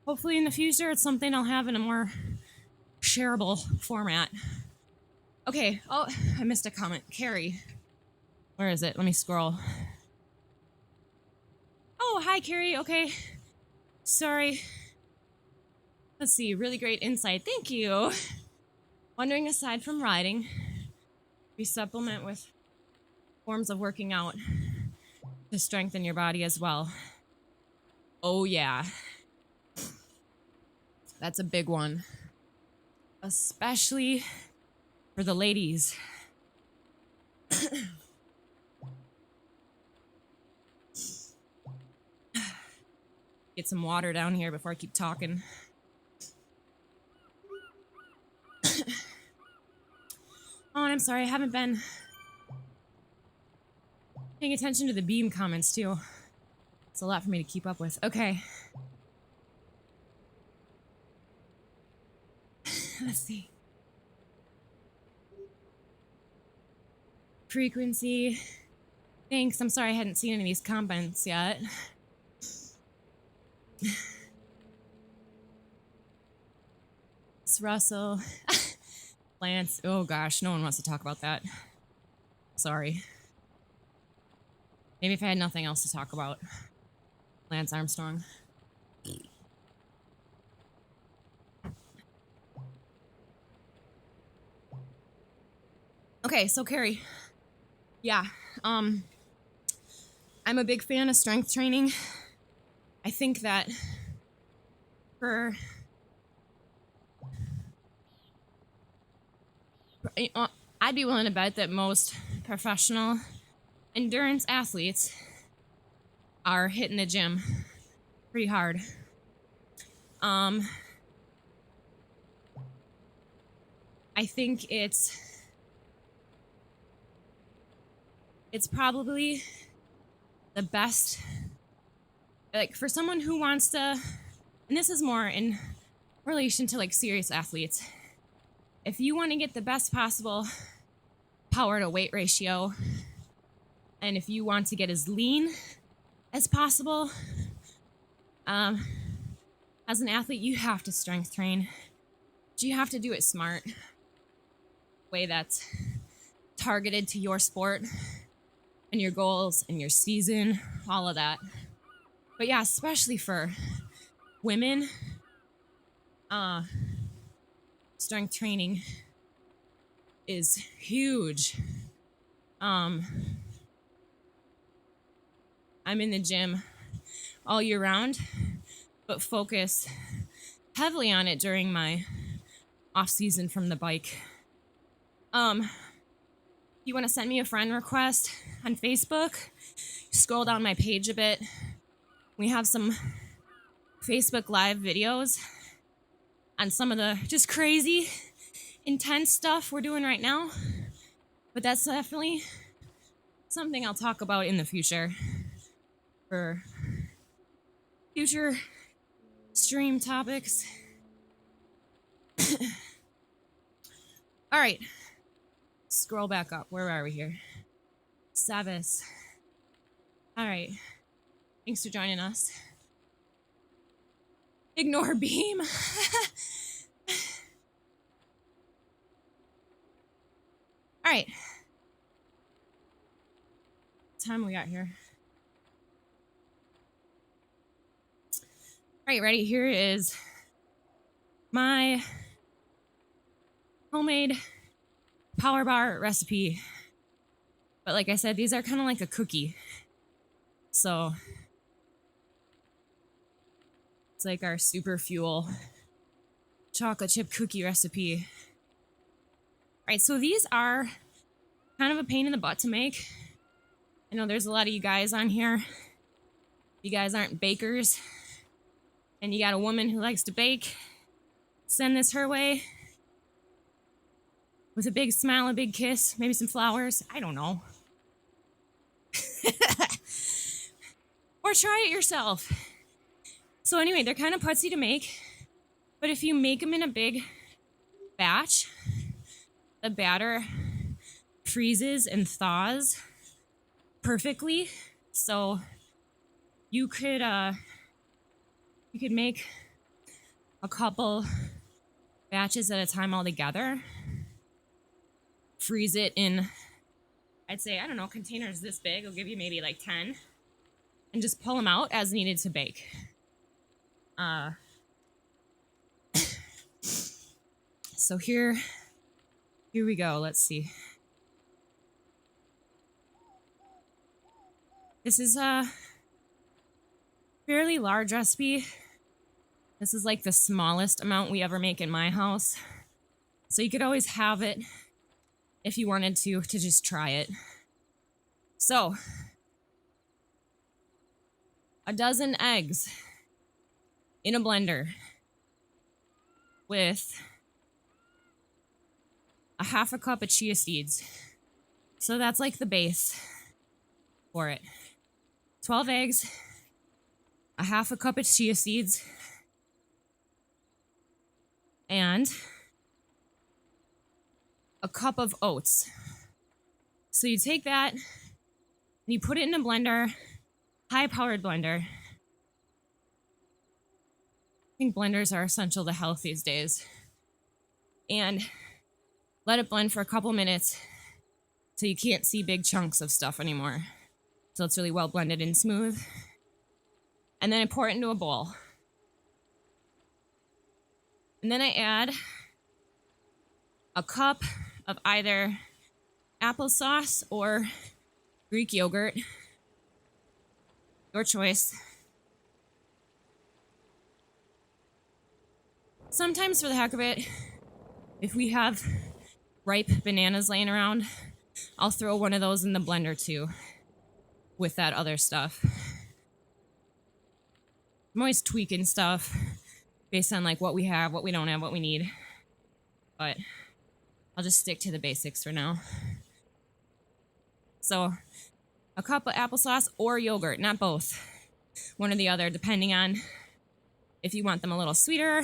Hopefully in the future it's something I'll have in a more shareable format. Okay, oh, I missed a comment. Carrie. Where is it? Let me scroll. Oh, hi, Carrie. Okay. Sorry. Let's see. Really great insight. Thank you. Wondering, aside from riding, we supplement with forms of working out to strengthen your body as well. Oh, yeah. That's a big one. Especially for the ladies. Get some water down here before I keep talking. Oh, and I'm sorry, I haven't been paying attention to the beam comments too. It's a lot for me to keep up with. Okay. Let's see. Frequency. Thanks. I'm sorry I hadn't seen any of these comments yet. It's Russell. Lance. Oh gosh, no one wants to talk about that. Sorry. Maybe if I had nothing else to talk about. Lance Armstrong. Okay, so Carrie. Yeah. I'm a big fan of strength training. I think that I'd be willing to bet that most professional endurance athletes are hitting the gym pretty hard. I think it's probably the best, like, for someone who wants to, and and this is more in relation to like serious athletes. If you want to get the best possible power to weight ratio, and if you want to get as lean as possible, as an athlete, you have to strength train. But you have to do it smart, way that's targeted to your sport and your goals and your season, all of that. But yeah, especially for women, strength training is huge. I'm in the gym all year round, but focus heavily on it during my off season from the bike. You want to send me a friend request on Facebook? Scroll down my page a bit. We have some Facebook Live videos on some of the just crazy, intense stuff we're doing right now. But that's definitely something I'll talk about in the future for future stream topics. All right. Scroll back up. Where are we here? Savis. All right. Thanks for joining us. Ignore beam. All right. What time we got here? All right, ready? Here is my homemade power bar recipe. But like I said, these are kind of like a cookie. So it's like our super fuel chocolate chip cookie recipe. All right, so these are kind of a pain in the butt to make. I know there's a lot of you guys on here. You guys aren't bakers, and you got a woman who likes to bake. Send this her way with a big smile, a big kiss, maybe some flowers. I don't know. Or try it yourself. So anyway, they're kind of putsy to make, but if you make them in a big batch, the batter freezes and thaws perfectly. So you could make a couple batches at a time all together. Freeze it in, I'd say, I don't know, containers this big. I'll give you maybe like 10. And just pull them out as needed to bake. So here we go. Let's see. This is a fairly large recipe. This is like the smallest amount we ever make in my house. So you could always have it if you wanted to just try it. So, a dozen eggs in a blender with a half a cup of chia seeds. So that's like the base for it. 12 eggs, a half a cup of chia seeds, and a cup of oats. So you take that and you put it in a blender, high-powered blender. I think blenders are essential to health these days. And let it blend for a couple minutes so you can't see big chunks of stuff anymore. So it's really well blended and smooth. And then I pour it into a bowl. And then I add a cup of either applesauce or Greek yogurt. Your choice. Sometimes for the heck of it, if we have ripe bananas laying around, I'll throw one of those in the blender too with that other stuff. I'm always tweaking stuff based on like what we have, what we don't have, what we need. But I'll just stick to the basics for now. So a cup of applesauce or yogurt, not both. One or the other, depending on if you want them a little sweeter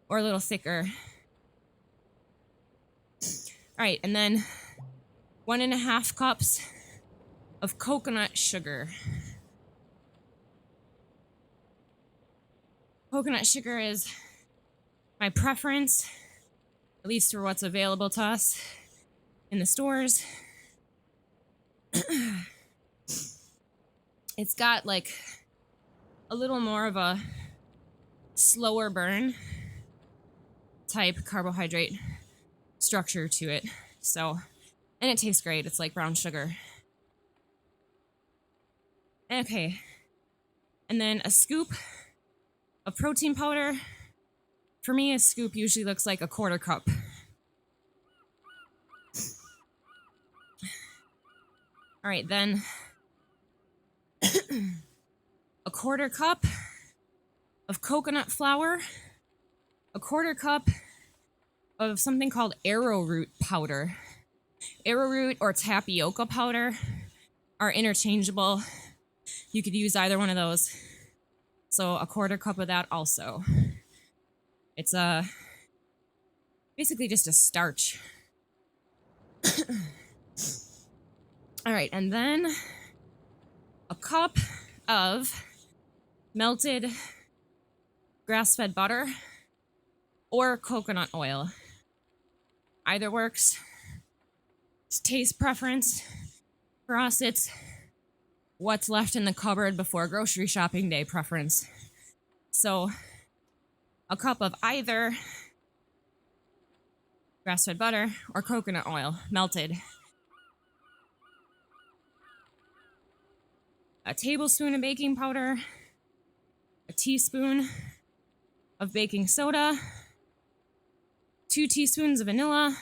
or a little thicker. All right, and then 1.5 cups of coconut sugar. Coconut sugar is my preference, at least for what's available to us in the stores. It's got like a little more of a slower burn type carbohydrate structure to it. So, and it tastes great. It's like brown sugar. Okay. And then a scoop of protein powder. For me, a scoop usually looks like a 1/4 cup. All right, then a 1/4 cup of coconut flour, a 1/4 cup of something called arrowroot powder. Arrowroot or tapioca powder are interchangeable. You could use either one of those. So a 1/4 cup of that also. It's basically just a starch. All right, and then a cup of melted grass-fed butter or coconut oil. Either works. It's taste preference. For us, it's what's left in the cupboard before grocery shopping day preference. So a cup of either grass-fed butter or coconut oil, melted. A tablespoon of baking powder, a teaspoon of baking soda, 2 teaspoons of vanilla,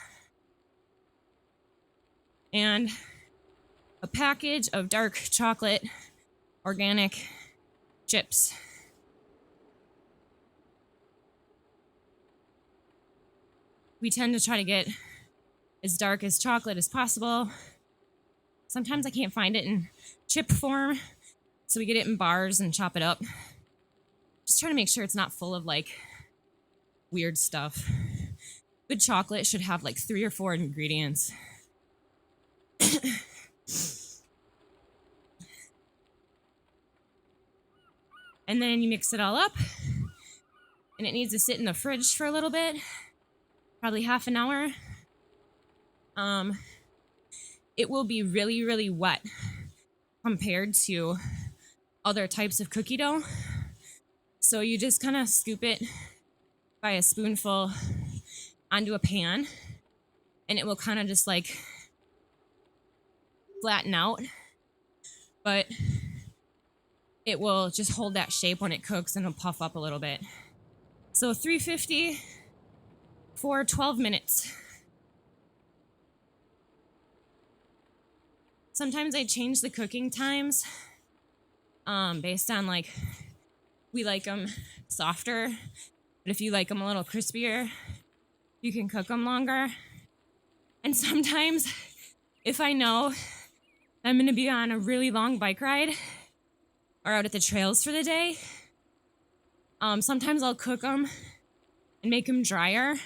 and a package of dark chocolate organic chips. We tend to try to get as dark as chocolate as possible. Sometimes I can't find it in chip form, so we get it in bars and chop it up. Just trying to make sure it's not full of like weird stuff. Good chocolate should have like 3 or 4 ingredients. And then you mix it all up, and it needs to sit in the fridge for a little bit, probably half an hour. It will be really, really wet compared to other types of cookie dough. So you just kind of scoop it by a spoonful onto a pan, and it will kind of just like flatten out, but it will just hold that shape when it cooks and it'll puff up a little bit. So 350 for 12 minutes. Sometimes I change the cooking times based on like, we like them softer, but if you like them a little crispier, you can cook them longer. And sometimes if I know I'm gonna be on a really long bike ride or out at the trails for the day, sometimes I'll cook them and make them drier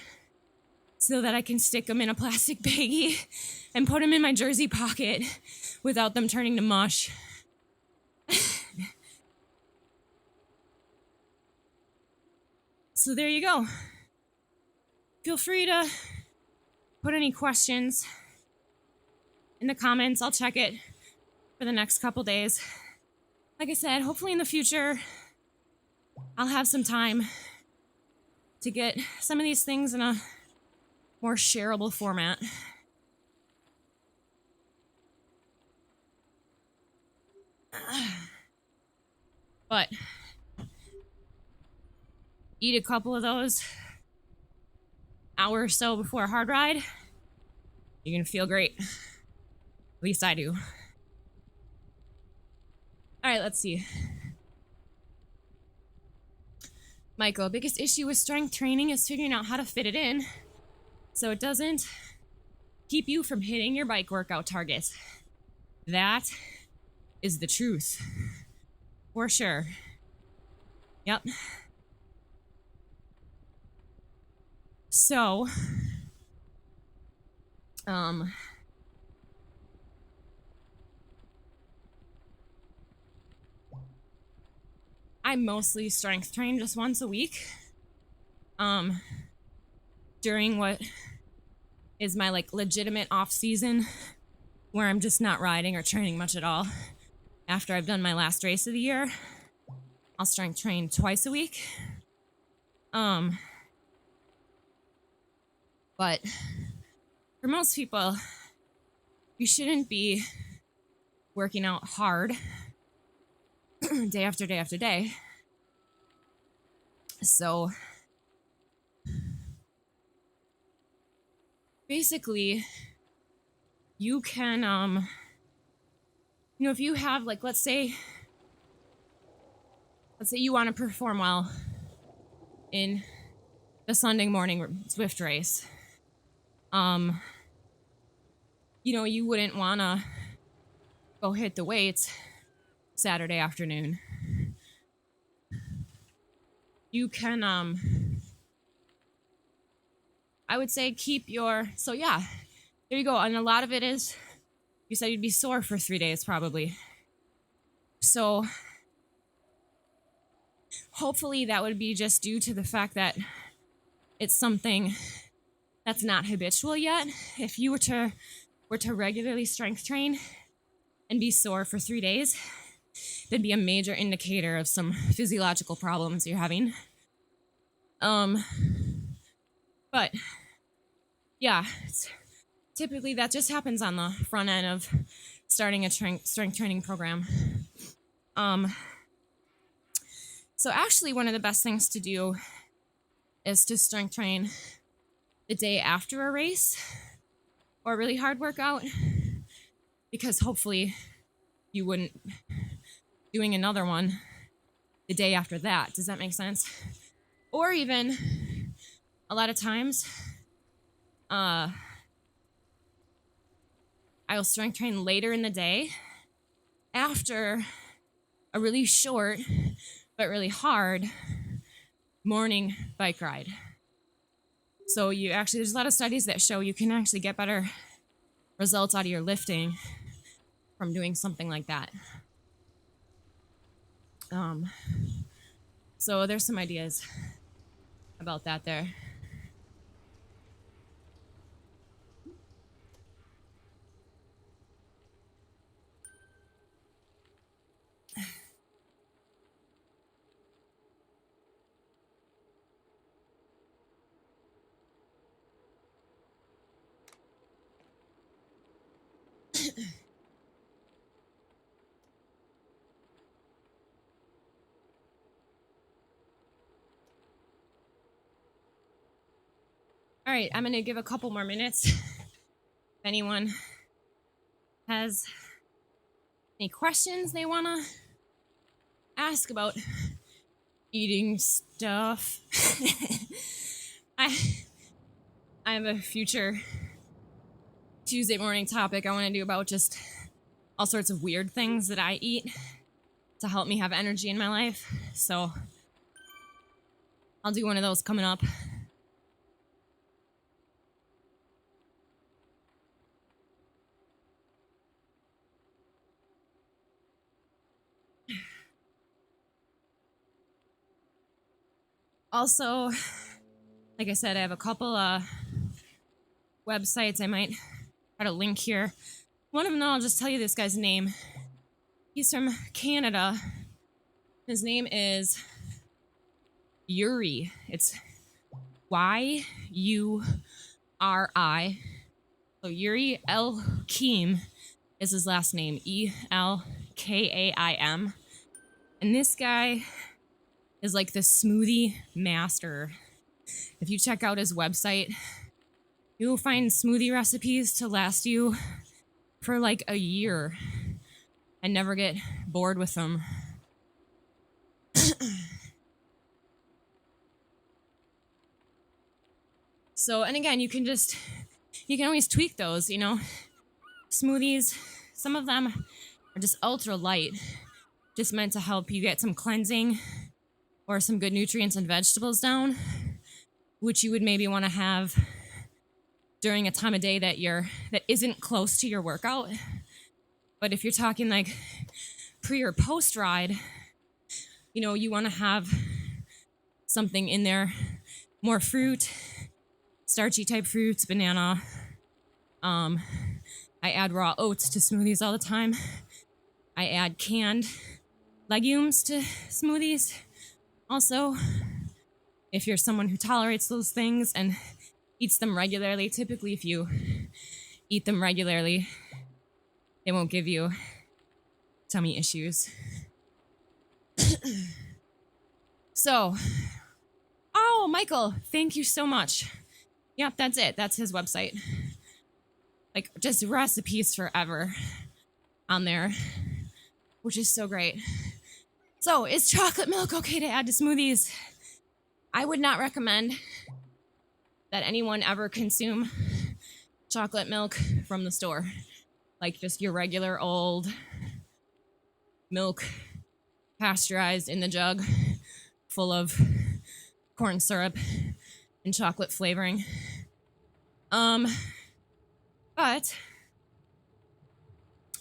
so that I can stick them in a plastic baggie and put them in my jersey pocket without them turning to mush. So there you go. Feel free to put any questions in the comments. I'll check it for the next couple days. Like I said, hopefully in the future, I'll have some time to get some of these things in a more shareable format. But eat a couple of those hour or so before a hard ride, you're gonna feel great. At least I do. All right, let's see. Michael, biggest issue with strength training is figuring out how to fit it in so it doesn't keep you from hitting your bike workout targets. That is the truth. For sure. Yep. So, I mostly strength train just once a week. During what is my like legitimate off season, where I'm just not riding or training much at all. After I've done my last race of the year, I'll strength train twice a week. But for most people, you shouldn't be working out hard day after day after day. So basically, you can, if you have like, let's say you want to perform well in the Sunday morning Zwift race. You wouldn't want to go hit the weights Saturday afternoon. You can, I would say so yeah, there you go. And a lot of it is, you said you'd be sore for 3 days probably. So hopefully that would be just due to the fact that it's something that's not habitual yet. If you were to regularly strength train and be sore for 3 days, that'd be a major indicator of some physiological problems you're having. But yeah, typically that just happens on the front end of starting a strength training program. So actually one of the best things to do is to strength train the day after a race or a really hard workout, because hopefully you wouldn't doing another one the day after that. Does that make sense? Or even a lot of times, I will strength train later in the day after a really short but really hard morning bike ride. So there's a lot of studies that show you can actually get better results out of your lifting from doing something like that. So there's some ideas about that there. All right, I'm going to give a couple more minutes. If anyone has any questions they want to ask about eating stuff, I have a future Tuesday morning topic I want to do about just all sorts of weird things that I eat to help me have energy in my life. So I'll do one of those coming up. Also, like I said, I have a couple websites I might try to link here. One of them, I'll just tell you this guy's name. He's from Canada. His name is Yuri. It's Yuri. So Yuri Elkaim is his last name. Elkaim. And this guy is like the smoothie master. If you check out his website, you'll find smoothie recipes to last you for like a year and never get bored with them. So, and again, you can always tweak those, Smoothies, some of them are just ultra light, just meant to help you get some cleansing or some good nutrients and vegetables down. which you would maybe want to have during a time of day that isn't close to your workout. But if you're talking like pre or post ride, you want to have something in there, more fruit, starchy type fruits, banana. I add raw oats to smoothies all the time. I add canned legumes to smoothies also. If you're someone who tolerates those things and eats them regularly, typically if you eat them regularly, they won't give you tummy issues. So, oh, Michael, thank you so much. Yep, that's it. That's his website. Like, just recipes forever on there, which is so great. So, is chocolate milk okay to add to smoothies? I would not recommend that anyone ever consume chocolate milk from the store. Like just your regular old milk, pasteurized in the jug, full of corn syrup and chocolate flavoring. But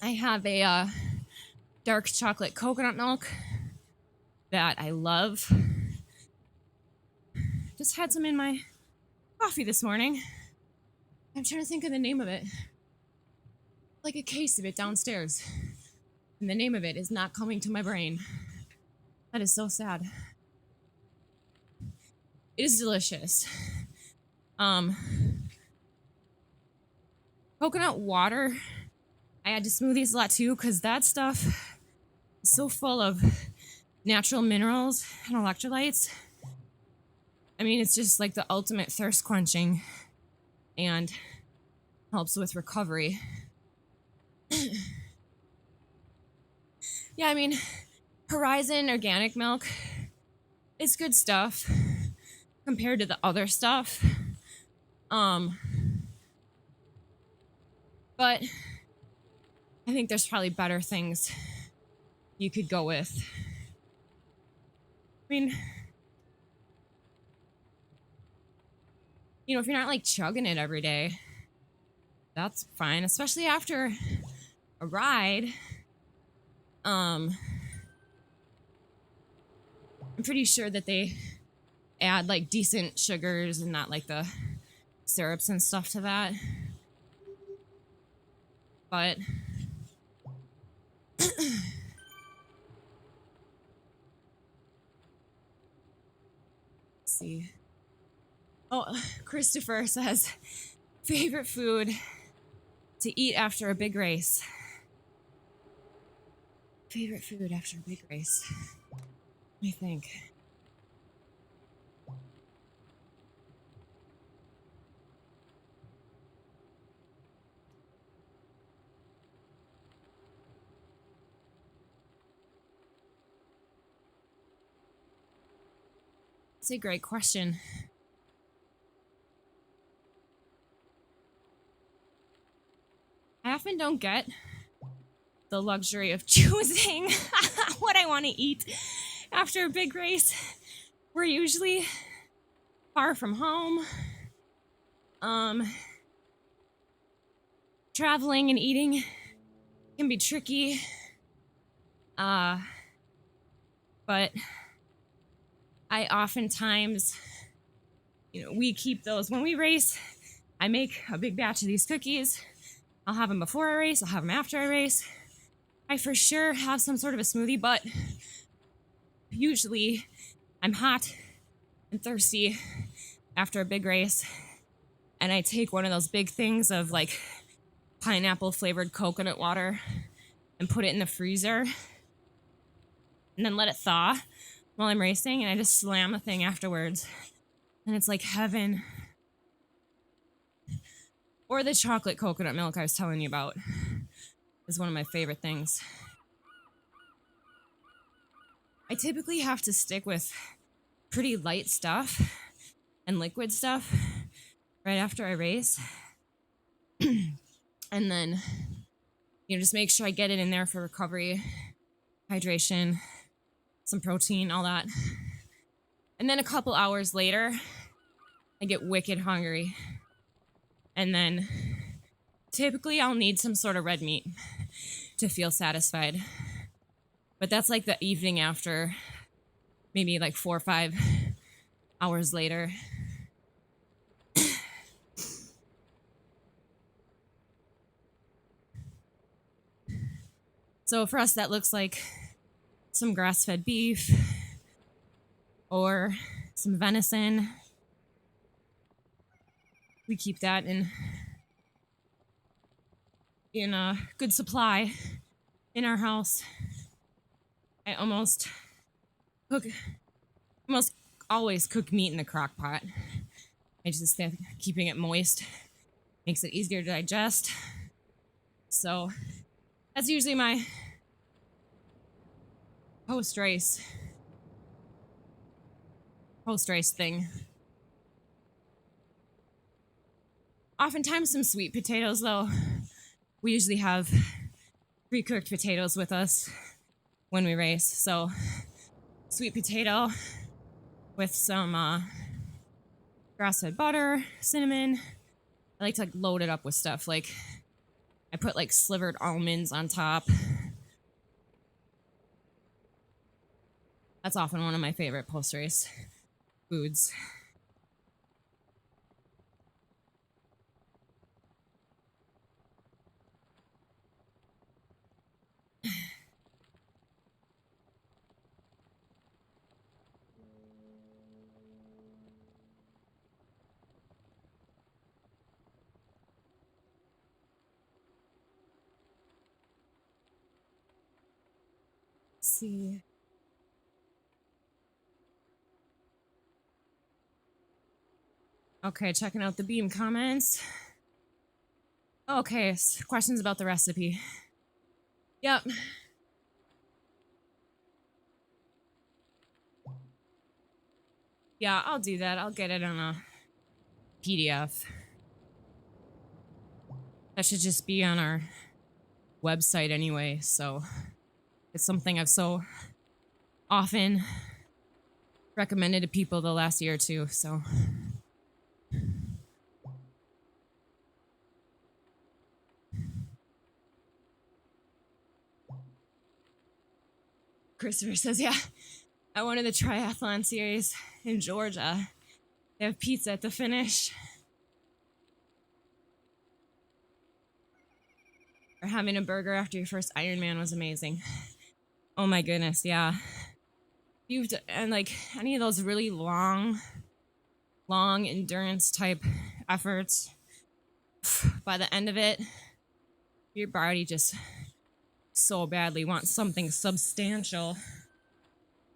I have a dark chocolate coconut milk that I love. Just had some in my coffee this morning. I'm trying to think of the name of it. Like a case of it downstairs. And the name of it is not coming to my brain. That is so sad. It is delicious. Coconut water, I add to smoothies a lot too, because that stuff is so full of natural minerals and electrolytes. I mean, it's just like the ultimate thirst quenching and helps with recovery. Yeah, I mean, Horizon organic milk is good stuff compared to the other stuff. But I think there's probably better things you could go with. I mean, if you're not like chugging it every day, that's fine, especially after a ride. I'm pretty sure that they add like decent sugars and not like the syrups and stuff to that. But let's see. Oh, Christopher says, favorite food to eat after a big race. Favorite food after a big race. Let me think. That's a great question. I often don't get the luxury of choosing what I want to eat after a big race. We're usually far from home. Traveling and eating can be tricky. But I oftentimes, we keep those. When we race, I make a big batch of these cookies. I'll have them before I race. I'll have them after I race. I for sure have some sort of a smoothie, but usually I'm hot and thirsty after a big race. And I take one of those big things of like pineapple flavored coconut water and put it in the freezer and then let it thaw while I'm racing, and I just slam the thing afterwards, and it's like heaven. Or the chocolate coconut milk I was telling you about is one of my favorite things. I typically have to stick with pretty light stuff and liquid stuff right after I race. And then, just make sure I get it in there for recovery, hydration, some protein, all that. And then a couple hours later, I get wicked hungry. And then typically I'll need some sort of red meat to feel satisfied. But that's like the evening after, maybe like 4 or 5 hours later. So for us, that looks like some grass-fed beef or some venison. We keep that in a good supply in our house. I almost always cook meat in the crock pot. I just think keeping it moist makes it easier to digest. So that's usually my post race thing. Oftentimes some sweet potatoes though. We usually have pre-cooked potatoes with us when we race. So sweet potato with some grass-fed butter, cinnamon. I like to like load it up with stuff. Like I put like slivered almonds on top. That's often one of my favorite post-race foods. Let's see. Okay, checking out the Beam comments. Okay, questions about the recipe. Yep. Yeah, I'll do that. I'll get it on a PDF. That should just be on our website anyway, so it's something I've so often recommended to people the last year or two, so. Christopher says, yeah, I wanted the triathlon series in Georgia. They have pizza at the finish. Or having a burger after your first Ironman was amazing. Oh my goodness, yeah. And like any of those really long endurance type efforts, by the end of it, your body just so badly wants something substantial.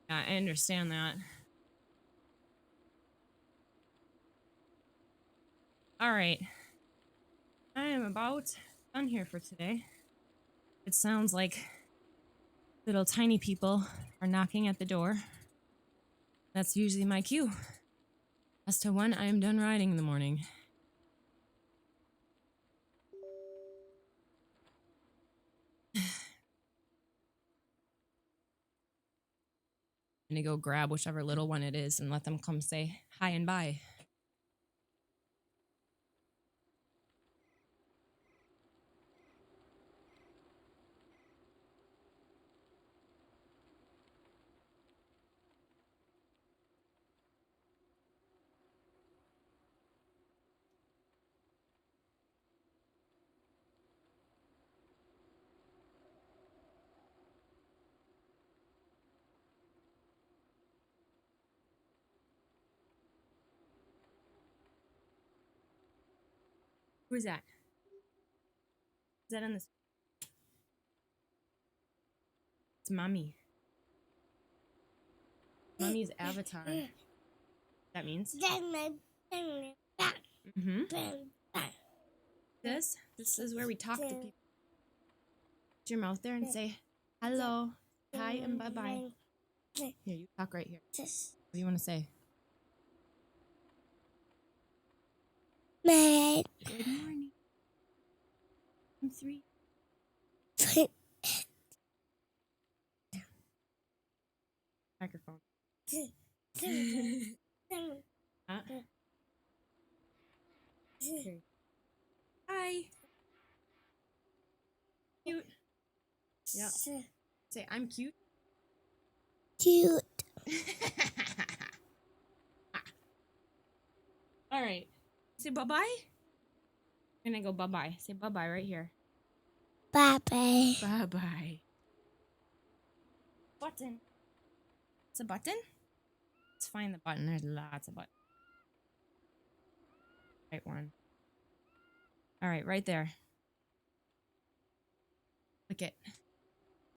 Yeah, I understand that. All right. I am about done here for today. It sounds like little tiny people are knocking at the door. That's usually my cue as to when I am done riding in the morning. I'm gonna go grab whichever little one it is and let them come say hi and bye. Who's that? Is that on this? It's Mommy. Mommy's avatar. That means? Mm-hmm. This is where we talk to people. Put your mouth there and say hello, hi, and bye-bye. Here, you talk right here. What do you want to say? Good morning. I'm 3. Microphone. Huh? Okay. Hi. Cute. Yeah. Say I'm cute. Cute. All right. Say bye bye. I'm gonna go bye bye. Say bye bye right here. Bye bye. Bye bye. Button. It's a button? Let's find the button. There's lots of buttons. Right one. All right, right there. Click it.